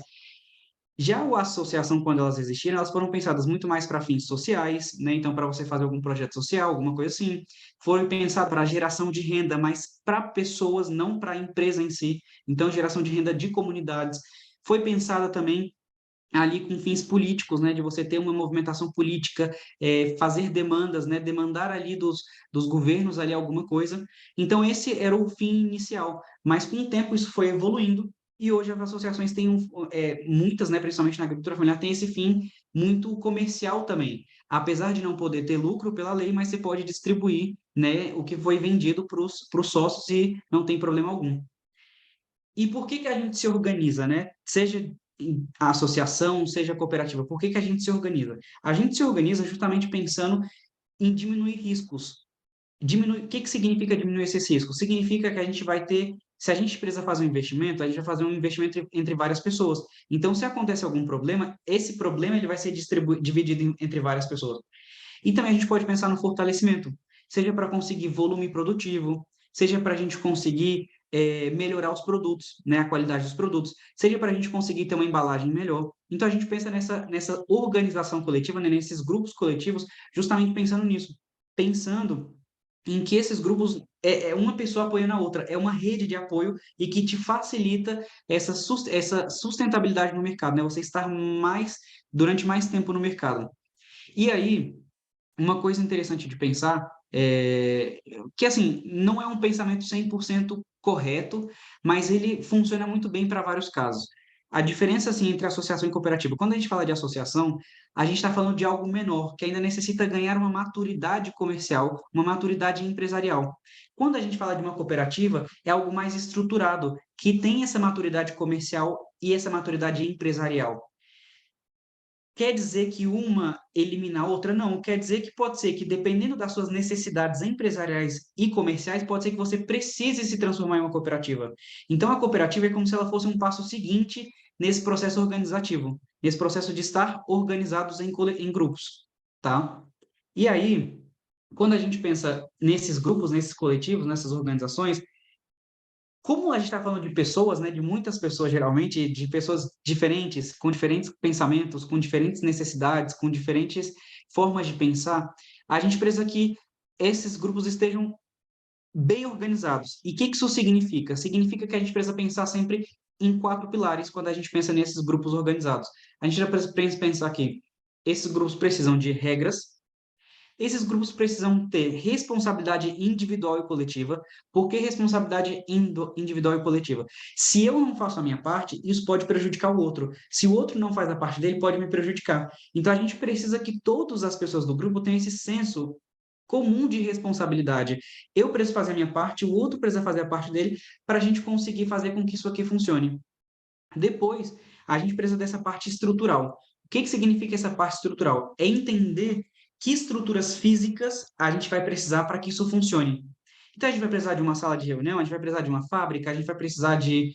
Já a associação, quando elas existiram, elas foram pensadas muito mais para fins sociais, né? Então, para você fazer algum projeto social, alguma coisa assim. Foram pensadas para geração de renda, mas para pessoas, não para a empresa em si. Então, geração de renda de comunidades. Foi pensada também ali com fins políticos, né, de você ter uma movimentação política, fazer demandas, né, demandar ali dos governos ali alguma coisa. Então, esse era o fim inicial, mas com o tempo isso foi evoluindo, e hoje as associações têm, muitas, né, principalmente na agricultura familiar, tem esse fim muito comercial também, apesar de não poder ter lucro pela lei, mas você pode distribuir, né, o que foi vendido para os sócios e não tem problema algum. E por que que a gente se organiza, né? Seja a associação, seja a cooperativa, por que que a gente se organiza? A gente se organiza justamente pensando em diminuir riscos. O que que significa diminuir esses riscos? Significa que a gente vai ter, se a gente precisa fazer um investimento, a gente vai fazer um investimento entre várias pessoas. Então, se acontece algum problema, esse problema ele vai ser dividido entre várias pessoas. E também a gente pode pensar no fortalecimento, seja para conseguir volume produtivo, seja para a gente conseguir melhorar os produtos, né, a qualidade dos produtos, seja para a gente conseguir ter uma embalagem melhor. Então, a gente pensa nessa organização coletiva, né, nesses grupos coletivos, justamente pensando nisso, pensando em que esses grupos é uma pessoa apoiando a outra, é uma rede de apoio e que te facilita essa sustentabilidade no mercado, né? Você estar durante mais tempo no mercado. E aí, uma coisa interessante de pensar que, assim, não é um pensamento 100% correto, mas ele funciona muito bem para vários casos. A diferença, assim, entre associação e cooperativa, quando a gente fala de associação, a gente está falando de algo menor, que ainda necessita ganhar uma maturidade comercial, uma maturidade empresarial. Quando a gente fala de uma cooperativa, é algo mais estruturado, que tem essa maturidade comercial e essa maturidade empresarial. Quer dizer que uma elimina a outra? Não. Quer dizer que pode ser que, dependendo das suas necessidades empresariais e comerciais, pode ser que você precise se transformar em uma cooperativa. Então, a cooperativa é como se ela fosse um passo seguinte nesse processo organizativo, nesse processo de estar organizados em grupos, tá? E aí, quando a gente pensa nesses grupos, nesses coletivos, nessas organizações, como a gente está falando de pessoas, né, de muitas pessoas geralmente, de pessoas diferentes, com diferentes pensamentos, com diferentes necessidades, com diferentes formas de pensar, a gente precisa que esses grupos estejam bem organizados. E o que isso significa? Significa que a gente precisa pensar sempre em 4 pilares quando a gente pensa nesses grupos organizados. A gente já precisa pensar que esses grupos precisam de regras. Esses grupos precisam ter responsabilidade individual e coletiva. Por que responsabilidade individual e coletiva? Se eu não faço a minha parte, isso pode prejudicar o outro. Se o outro não faz a parte dele, pode me prejudicar. Então, a gente precisa que todas as pessoas do grupo tenham esse senso comum de responsabilidade. Eu preciso fazer a minha parte, o outro precisa fazer a parte dele, para a gente conseguir fazer com que isso aqui funcione. Depois, a gente precisa dessa parte estrutural. O que significa essa parte estrutural? É entender que estruturas físicas a gente vai precisar para que isso funcione. Então, a gente vai precisar de uma sala de reunião, a gente vai precisar de uma fábrica, a gente vai precisar de,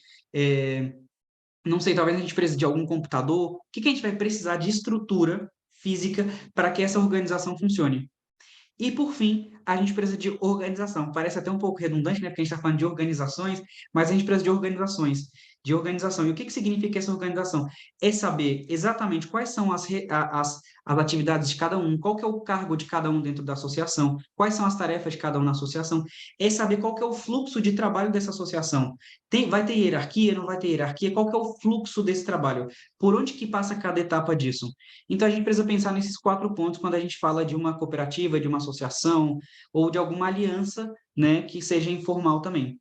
não sei, talvez a gente precise de algum computador. O que a gente vai precisar de estrutura física para que essa organização funcione? E, por fim, a gente precisa de organização. Parece até um pouco redundante, né? Porque a gente está falando de organizações, mas a gente precisa de organizações, de organização. E o que significa essa organização? É saber exatamente quais são as atividades de cada um, qual que é o cargo de cada um dentro da associação, quais são as tarefas de cada um na associação, é saber qual que é o fluxo de trabalho dessa associação. Vai ter hierarquia, não vai ter hierarquia? Qual que é o fluxo desse trabalho? Por onde que passa cada etapa disso? Então, a gente precisa pensar nesses 4 pontos quando a gente fala de uma cooperativa, de uma associação ou de alguma aliança, né, que seja informal também.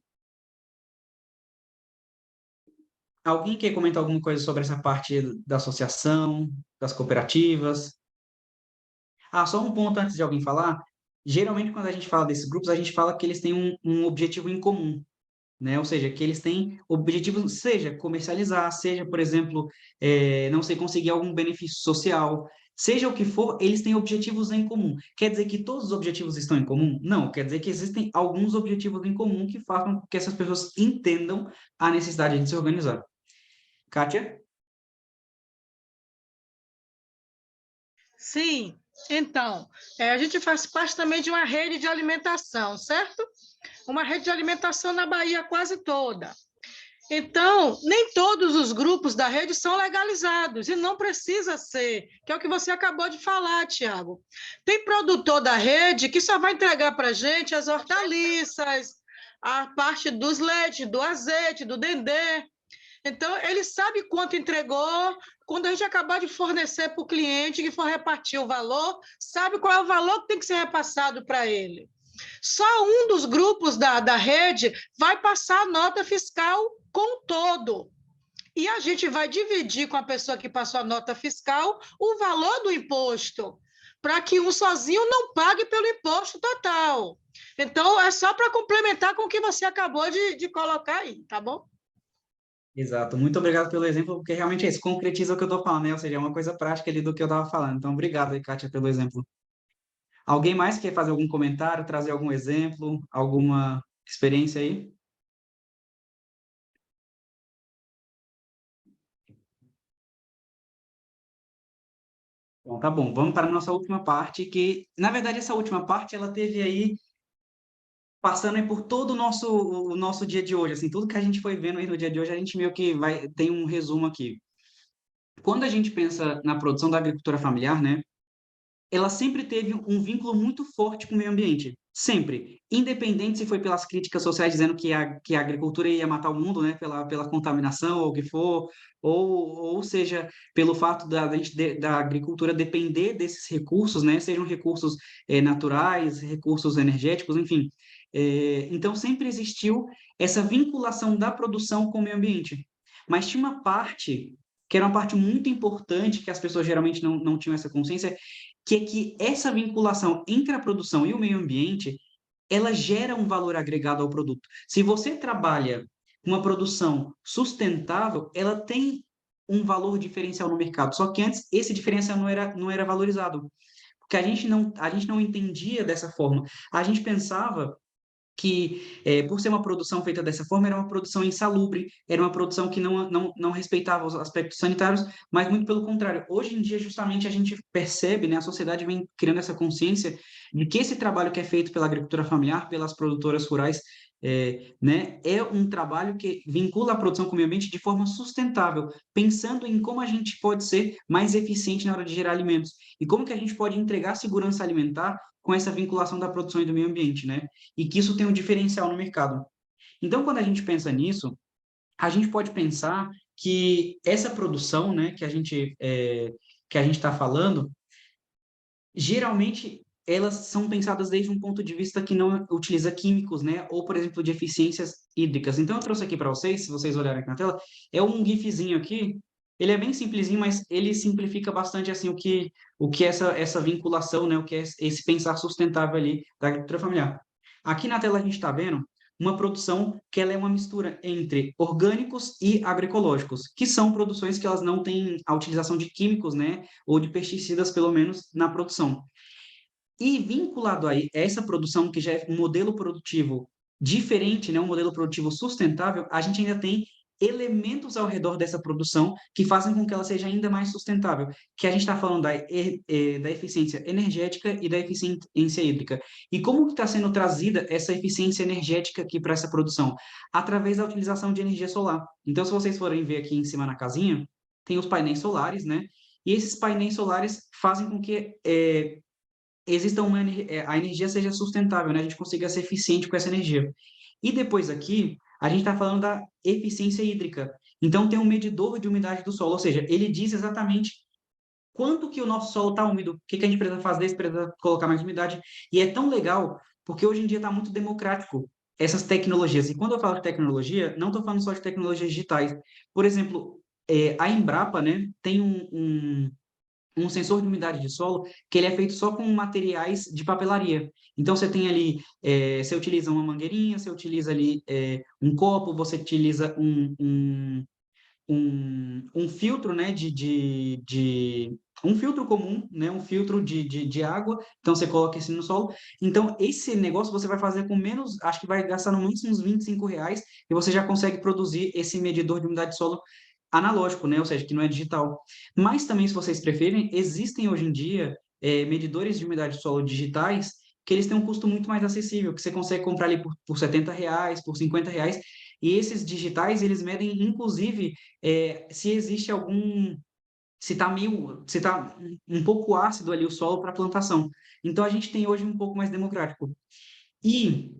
Alguém quer comentar alguma coisa sobre essa parte da associação, das cooperativas? Só um ponto antes de alguém falar. Geralmente, quando a gente fala desses grupos, a gente fala que eles têm um objetivo em comum, né? Ou seja, que eles têm objetivos, seja comercializar, seja, por exemplo, não sei, conseguir algum benefício social, Seja o que for, eles têm objetivos em comum. Quer dizer que todos os objetivos estão em comum? Não, quer dizer que existem alguns objetivos em comum que façam com que essas pessoas entendam a necessidade de se organizar. Kátia? Sim, então, a gente faz parte também de uma rede de alimentação, certo? Uma rede de alimentação na Bahia quase toda. Então, nem todos os grupos da rede são legalizados, e não precisa ser, que é o que você acabou de falar, Tiago. Tem produtor da rede que só vai entregar para a gente as hortaliças, a parte dos leites, do azeite, do dendê. Então, ele sabe quanto entregou, quando a gente acabar de fornecer para o cliente, que for repartir o valor, sabe qual é o valor que tem que ser repassado para ele. Só um dos grupos da rede vai passar a nota fiscal com todo. E a gente vai dividir com a pessoa que passou a nota fiscal o valor do imposto, para que um sozinho não pague pelo imposto total. Então, é só para complementar com o que você acabou de colocar aí, tá bom? Exato. Muito obrigado pelo exemplo, porque realmente é isso, concretiza o que eu estou falando, né? Ou seja, é uma coisa prática ali do que eu estava falando. Então, obrigado aí, Kátia, pelo exemplo. Alguém mais quer fazer algum comentário, trazer algum exemplo, alguma experiência aí? Bom, tá bom. Vamos para a nossa última parte, que, na verdade, essa última parte, ela teve aí, passando aí por todo o nosso dia de hoje, assim, tudo que a gente foi vendo aí no dia de hoje, a gente meio que tem um resumo aqui. Quando a gente pensa na produção da agricultura familiar, né, ela sempre teve um vínculo muito forte com o meio ambiente. Sempre. Independente se foi pelas críticas sociais dizendo que a agricultura ia matar o mundo, né, pela contaminação ou o que for, ou seja, pelo fato da agricultura depender desses recursos, né, sejam recursos naturais, recursos energéticos, enfim. Então, sempre existiu essa vinculação da produção com o meio ambiente. Mas tinha uma parte, que era uma parte muito importante, que as pessoas geralmente não tinham essa consciência, que é que essa vinculação entre a produção e o meio ambiente, ela gera um valor agregado ao produto. Se você trabalha uma produção sustentável, ela tem um valor diferencial no mercado. Só que antes esse diferencial não era valorizado, porque a gente não entendia dessa forma. A gente pensava que, por ser uma produção feita dessa forma, era uma produção insalubre, era uma produção que não respeitava os aspectos sanitários, mas muito pelo contrário. Hoje em dia, justamente, a gente percebe, né, a sociedade vem criando essa consciência de que esse trabalho que é feito pela agricultura familiar, pelas produtoras rurais, né, é um trabalho que vincula a produção com o meio ambiente de forma sustentável, pensando em como a gente pode ser mais eficiente na hora de gerar alimentos e como que a gente pode entregar segurança alimentar com essa vinculação da produção e do meio ambiente, né? E que isso tem um diferencial no mercado. Então, quando a gente pensa nisso, a gente pode pensar que essa produção, né, que a gente está falando, geralmente elas são pensadas desde um ponto de vista que não utiliza químicos, né? Ou, por exemplo, de eficiências hídricas. Então, eu trouxe aqui para vocês, se vocês olharem aqui na tela, é um gifzinho aqui. Ele é bem simplesinho, mas ele simplifica bastante assim o que é essa vinculação, né? O que é esse pensar sustentável ali da agricultura familiar. Aqui na tela a gente está vendo uma produção que ela é uma mistura entre orgânicos e agroecológicos, que são produções que elas não têm a utilização de químicos, né? Ou de pesticidas, pelo menos, na produção. E vinculado a essa produção, que já é um modelo produtivo diferente, né, um modelo produtivo sustentável, a gente ainda tem elementos ao redor dessa produção que fazem com que ela seja ainda mais sustentável, que a gente está falando da eficiência energética e da eficiência hídrica. E como está sendo trazida essa eficiência energética aqui para essa produção? Através da utilização de energia solar. Então, se vocês forem ver aqui em cima na casinha, tem os painéis solares, né? E esses painéis solares fazem com que a energia seja sustentável, né? A gente consiga ser eficiente com essa energia. E depois aqui, a gente está falando da eficiência hídrica. Então, tem um medidor de umidade do solo, ou seja, ele diz exatamente quanto que o nosso solo está úmido, o que a gente precisa fazer, se precisa colocar mais umidade. E é tão legal, porque hoje em dia está muito democrático essas tecnologias. E quando eu falo de tecnologia, não estou falando só de tecnologias digitais. Por exemplo, a Embrapa, né, tem um sensor de umidade de solo que ele é feito só com materiais de papelaria. Então, você tem ali, você utiliza uma mangueirinha, você utiliza ali um copo, você utiliza um um filtro, né, um filtro comum, né, um filtro de água, então você coloca isso no solo. Então, esse negócio você vai fazer com menos, acho que vai gastar no máximo uns R$ 25, e você já consegue produzir esse medidor de umidade de solo analógico, né, ou seja, que não é digital. Mas também, se vocês preferem, existem hoje em dia medidores de umidade de solo digitais, que eles têm um custo muito mais acessível, que você consegue comprar ali por R$ 70, por R$ 50, e esses digitais, eles medem, inclusive, se existe algum, se está um pouco ácido ali o solo para plantação. Então, a gente tem hoje um pouco mais democrático. E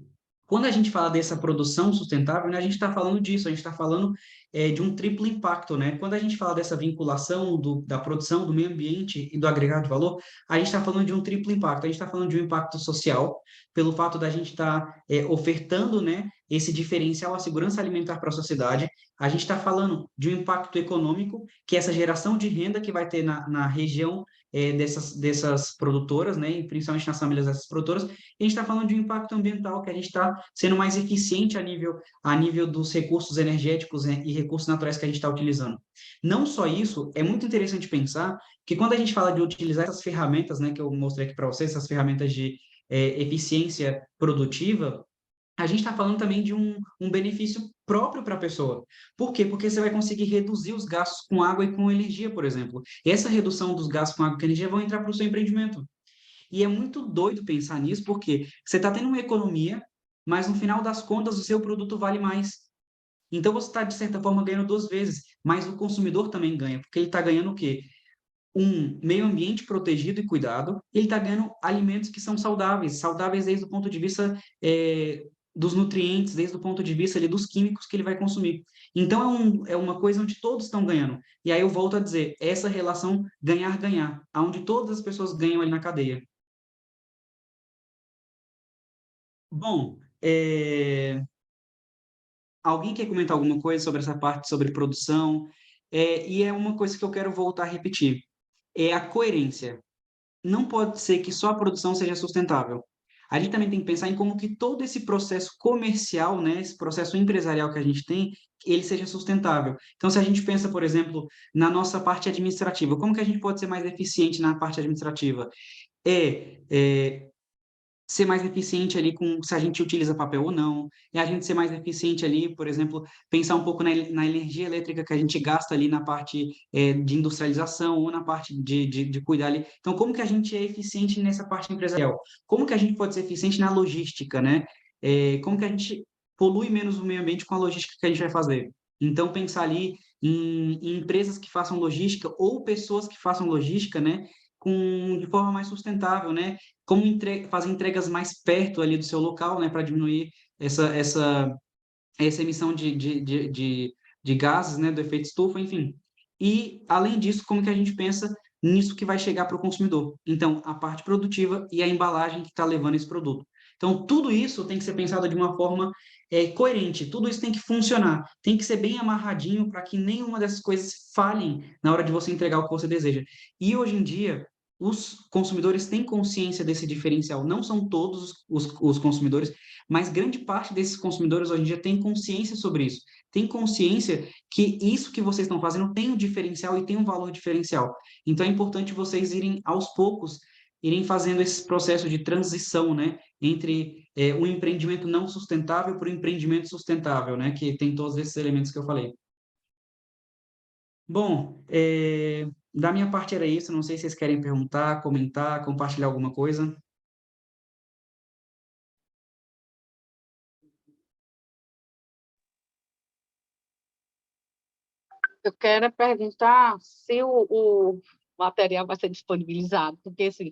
quando a gente fala dessa produção sustentável, né, a gente está falando disso, a gente está falando de um triplo impacto, né? Quando a gente fala dessa vinculação da produção, do meio ambiente e do agregado de valor, a gente está falando de um triplo impacto. A gente está falando de um impacto social, pelo fato da gente estar ofertando, né, esse diferencial, a segurança alimentar para a sociedade. A gente está falando de um impacto econômico, que é essa geração de renda que vai ter na região dessas produtoras, né, e principalmente nas famílias dessas produtoras. E a gente está falando de um impacto ambiental, que a gente está sendo mais eficiente a nível dos recursos energéticos, né, e recursos naturais que a gente está utilizando. Não só isso, é muito interessante pensar que quando a gente fala de utilizar essas ferramentas, né, que eu mostrei aqui para vocês, essas ferramentas de eficiência produtiva, a gente está falando também de um benefício próprio para a pessoa. Por quê? Porque você vai conseguir reduzir os gastos com água e com energia, por exemplo. E essa redução dos gastos com água e com energia vão entrar para o seu empreendimento. E é muito doido pensar nisso, porque você está tendo uma economia, mas no final das contas o seu produto vale mais. Então você está, de certa forma, ganhando duas vezes, mas o consumidor também ganha, porque ele está ganhando o quê? Um meio ambiente protegido e cuidado, e ele está ganhando alimentos que são saudáveis, saudáveis desde o ponto de vista dos nutrientes, desde o ponto de vista ali, dos químicos que ele vai consumir. Então é uma coisa onde todos estão ganhando. E aí eu volto a dizer, essa relação ganhar-ganhar, onde todas as pessoas ganham ali na cadeia. Bom, alguém quer comentar alguma coisa sobre essa parte sobre produção? E é uma coisa que eu quero voltar a repetir. É a coerência. Não pode ser que só a produção seja sustentável. A gente também tem que pensar em como que todo esse processo comercial, né, esse processo empresarial que a gente tem, ele seja sustentável. Então, se a gente pensa, por exemplo, na nossa parte administrativa, como que a gente pode ser mais eficiente na parte administrativa? É ser mais eficiente ali com se a gente utiliza papel ou não, e a gente ser mais eficiente ali, por exemplo, pensar um pouco na energia elétrica que a gente gasta ali na parte de industrialização ou na parte de cuidar ali. Então, como que a gente é eficiente nessa parte empresarial? Como que a gente pode ser eficiente na logística, né? Como que a gente polui menos o meio ambiente com a logística que a gente vai fazer? Então, pensar ali em empresas que façam logística ou pessoas que façam logística, né? De forma mais sustentável, né? Como fazer entregas mais perto ali do seu local, né, para diminuir essa emissão de gases, né, do efeito estufa, enfim. E, além disso, como que a gente pensa nisso que vai chegar para o consumidor? Então, a parte produtiva e a embalagem que está levando esse produto. Então, tudo isso tem que ser pensado de uma forma coerente, tudo isso tem que funcionar, tem que ser bem amarradinho para que nenhuma dessas coisas falhem na hora de você entregar o que você deseja. E, hoje em dia, os consumidores têm consciência desse diferencial. Não são todos os consumidores, mas grande parte desses consumidores hoje em dia tem consciência sobre isso. Tem consciência que isso que vocês estão fazendo tem um diferencial e tem um valor diferencial. Então é importante vocês irem aos poucos, irem fazendo esse processo de transição, né, entre o empreendimento não sustentável para o empreendimento sustentável, né, que tem todos esses elementos que eu falei. Bom, da minha parte era isso. Não sei se vocês querem perguntar, comentar, compartilhar alguma coisa. Eu quero perguntar se o material vai ser disponibilizado, porque assim,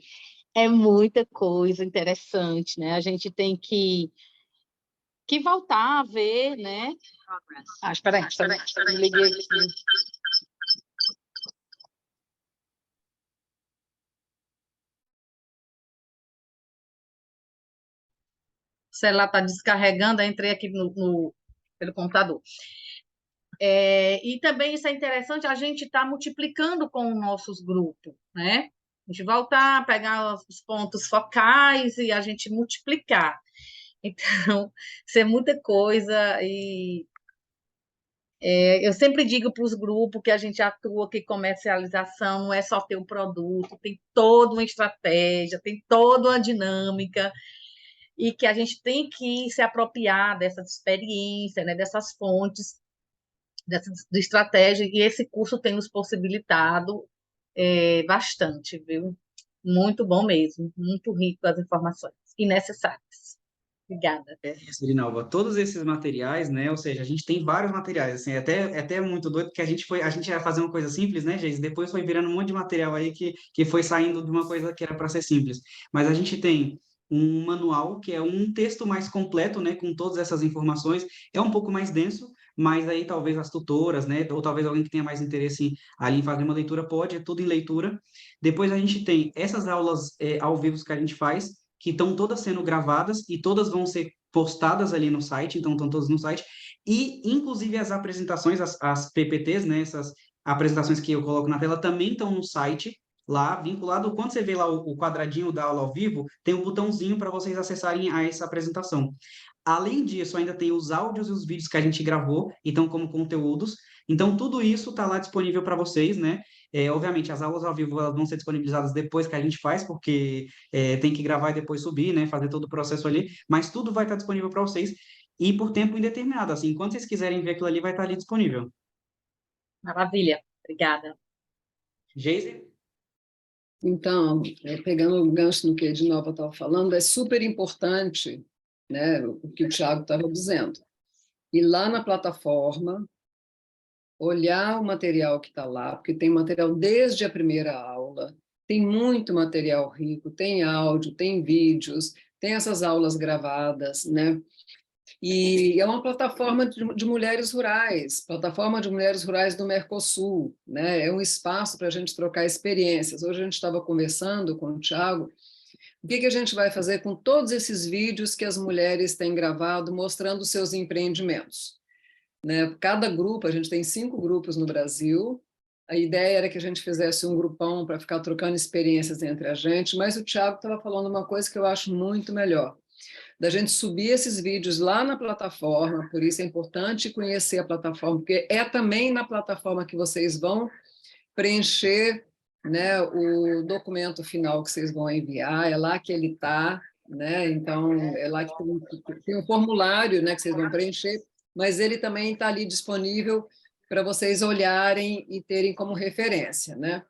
é muita coisa interessante, né? A gente tem que voltar a ver, né? Ah, espera aí, me liguei aqui. O celular está descarregando, eu entrei aqui pelo computador. E também isso é interessante, a gente está multiplicando com os nossos grupos, né? A gente voltar, pegar os pontos focais e a gente multiplicar. Então, isso é muita coisa e Eu sempre digo para os grupos que a gente atua que comercialização não é só ter o produto, tem toda uma estratégia, tem toda uma dinâmica, e que a gente tem que se apropriar dessa experiência, né, dessas fontes, dessa de estratégia, e esse curso tem nos possibilitado bastante, viu? Muito bom mesmo, muito rico as informações e necessárias. Obrigada. Sirinalva, todos esses materiais, né? Ou seja, a gente tem vários materiais, assim, é até muito doido que a gente ia fazer uma coisa simples, né, Geis? Depois foi virando um monte de material aí que foi saindo de uma coisa que era para ser simples. Mas a gente tem um manual que é um texto mais completo, né, com todas essas informações. É um pouco mais denso, mas aí talvez as tutoras, né, ou talvez alguém que tenha mais interesse ali em fazer uma leitura pode, é tudo em leitura. Depois a gente tem essas aulas ao vivo que a gente faz, que estão todas sendo gravadas e todas vão ser postadas ali no site, então estão todas no site, e inclusive as apresentações, as PPTs, né, essas apresentações que eu coloco na tela também estão no site, lá vinculado. Quando você vê lá o quadradinho da aula ao vivo, tem um botãozinho para vocês acessarem a essa apresentação. Além disso, ainda tem os áudios e os vídeos que a gente gravou, então como conteúdos. Então, tudo isso está lá disponível para vocês, né? Obviamente, as aulas ao vivo elas vão ser disponibilizadas depois que a gente faz, porque tem que gravar e depois subir, né? Fazer todo o processo ali, mas tudo vai estar disponível para vocês e por tempo indeterminado. Assim, enquanto vocês quiserem ver aquilo ali, vai estar ali disponível. Maravilha, obrigada. Geise? Então, pegando o gancho no que a Edinalva estava falando, é super importante, né, o que o Tiago estava dizendo. Ir lá na plataforma, olhar o material que está lá, porque tem material desde a primeira aula, tem muito material rico, tem áudio, tem vídeos, tem essas aulas gravadas, né? E é uma plataforma de mulheres rurais, plataforma de mulheres rurais do Mercosul, né? É um espaço para a gente trocar experiências. Hoje a gente estava conversando com o Tiago, o que a gente vai fazer com todos esses vídeos que as mulheres têm gravado mostrando seus empreendimentos, né? Cada grupo, a gente tem 5 grupos no Brasil, a ideia era que a gente fizesse um grupão para ficar trocando experiências entre a gente, mas o Tiago estava falando uma coisa que eu acho muito melhor, da gente subir esses vídeos lá na plataforma, por isso é importante conhecer a plataforma, porque é também na plataforma que vocês vão preencher, né, o documento final que vocês vão enviar, é lá que ele está, né? Então, é lá que tem um formulário, né, que vocês vão preencher, mas ele também está ali disponível para vocês olharem e terem como referência, né?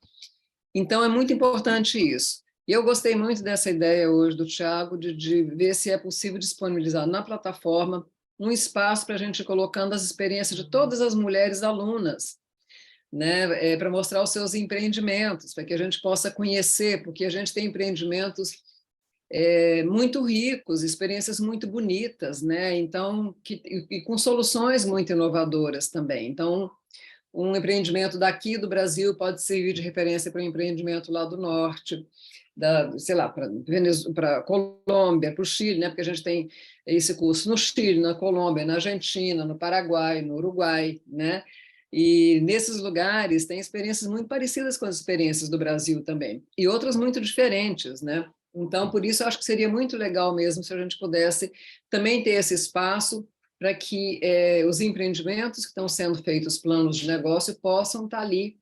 Então, é muito importante isso. E eu gostei muito dessa ideia hoje do Tiago, de ver se é possível disponibilizar na plataforma um espaço para a gente ir colocando as experiências de todas as mulheres alunas, né, para mostrar os seus empreendimentos, para que a gente possa conhecer, porque a gente tem empreendimentos muito ricos, experiências muito bonitas, né? Então, e com soluções muito inovadoras também. Então, um empreendimento daqui do Brasil pode servir de referência para um empreendimento lá do norte, sei lá, para Colômbia, para o Chile, né? Porque a gente tem esse curso no Chile, na Colômbia, na Argentina, no Paraguai, no Uruguai, né? E nesses lugares tem experiências muito parecidas com as experiências do Brasil também, e outras muito diferentes, né? Então, por isso, eu acho que seria muito legal mesmo se a gente pudesse também ter esse espaço para que os empreendimentos que estão sendo feitos, planos de negócio, possam estar ali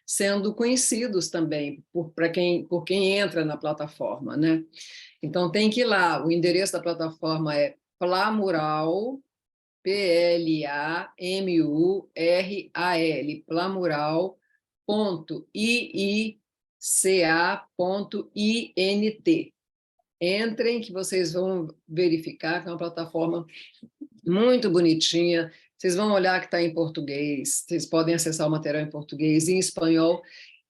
sendo conhecidos também por quem entra na plataforma, né? Então, tem que ir lá, o endereço da plataforma é Plamural, Plamural, plamural.iica.int. Entrem que vocês vão verificar que é uma plataforma muito bonitinha. Vocês vão olhar que está em português, vocês podem acessar o material em português e em espanhol,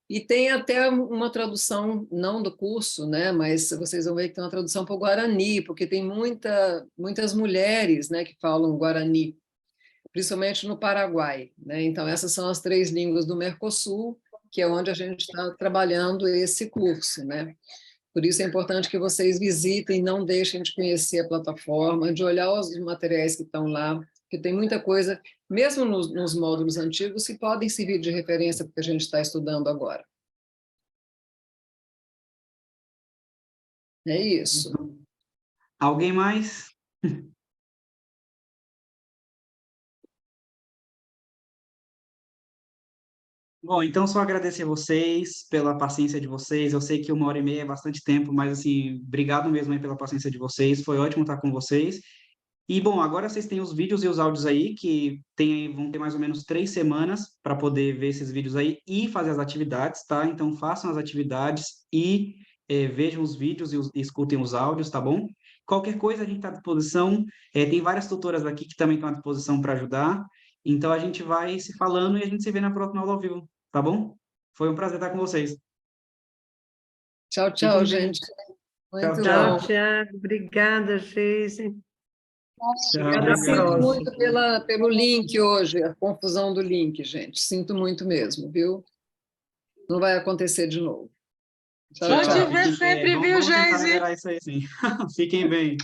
e tem até uma tradução, não do curso, né, mas vocês vão ver que tem uma tradução para o Guarani, porque tem muitas mulheres, né, que falam Guarani, principalmente no Paraguai, né? Então, essas são as 3 línguas do Mercosul, que é onde a gente está trabalhando esse curso, né? Por isso é importante que vocês visitem, não deixem de conhecer a plataforma, de olhar os materiais que estão lá, que tem muita coisa, mesmo nos módulos antigos, que podem servir de referência para o que a gente está estudando agora. É isso. Alguém mais? Bom, então só agradecer a vocês pela paciência de vocês. Eu sei que 1h30 é bastante tempo, mas assim, obrigado mesmo aí pela paciência de vocês. Foi ótimo estar com vocês. E bom, agora vocês têm os vídeos e os áudios aí, que vão ter mais ou menos 3 semanas para poder ver esses vídeos aí e fazer as atividades, tá? Então façam as atividades e vejam os vídeos e escutem os áudios, tá bom? Qualquer coisa a gente está à disposição. Tem várias tutoras aqui que também estão à disposição para ajudar. Então a gente vai se falando e a gente se vê na próxima aula ao vivo, tá bom? Foi um prazer estar com vocês. Tchau, Fiquem tchau, bem. gente. Muito Tchau. bom. Tchau, Tiago. Obrigada, Geise. Tchau, Até a obrigado. Sinto próxima. muito pelo link hoje, a confusão do link, gente. Sinto muito mesmo, viu? Não vai acontecer de novo. Tchau, Pode tchau. ver sempre, viu, Vamos tentar Geise? melhorar isso aí, sim. Fiquem bem.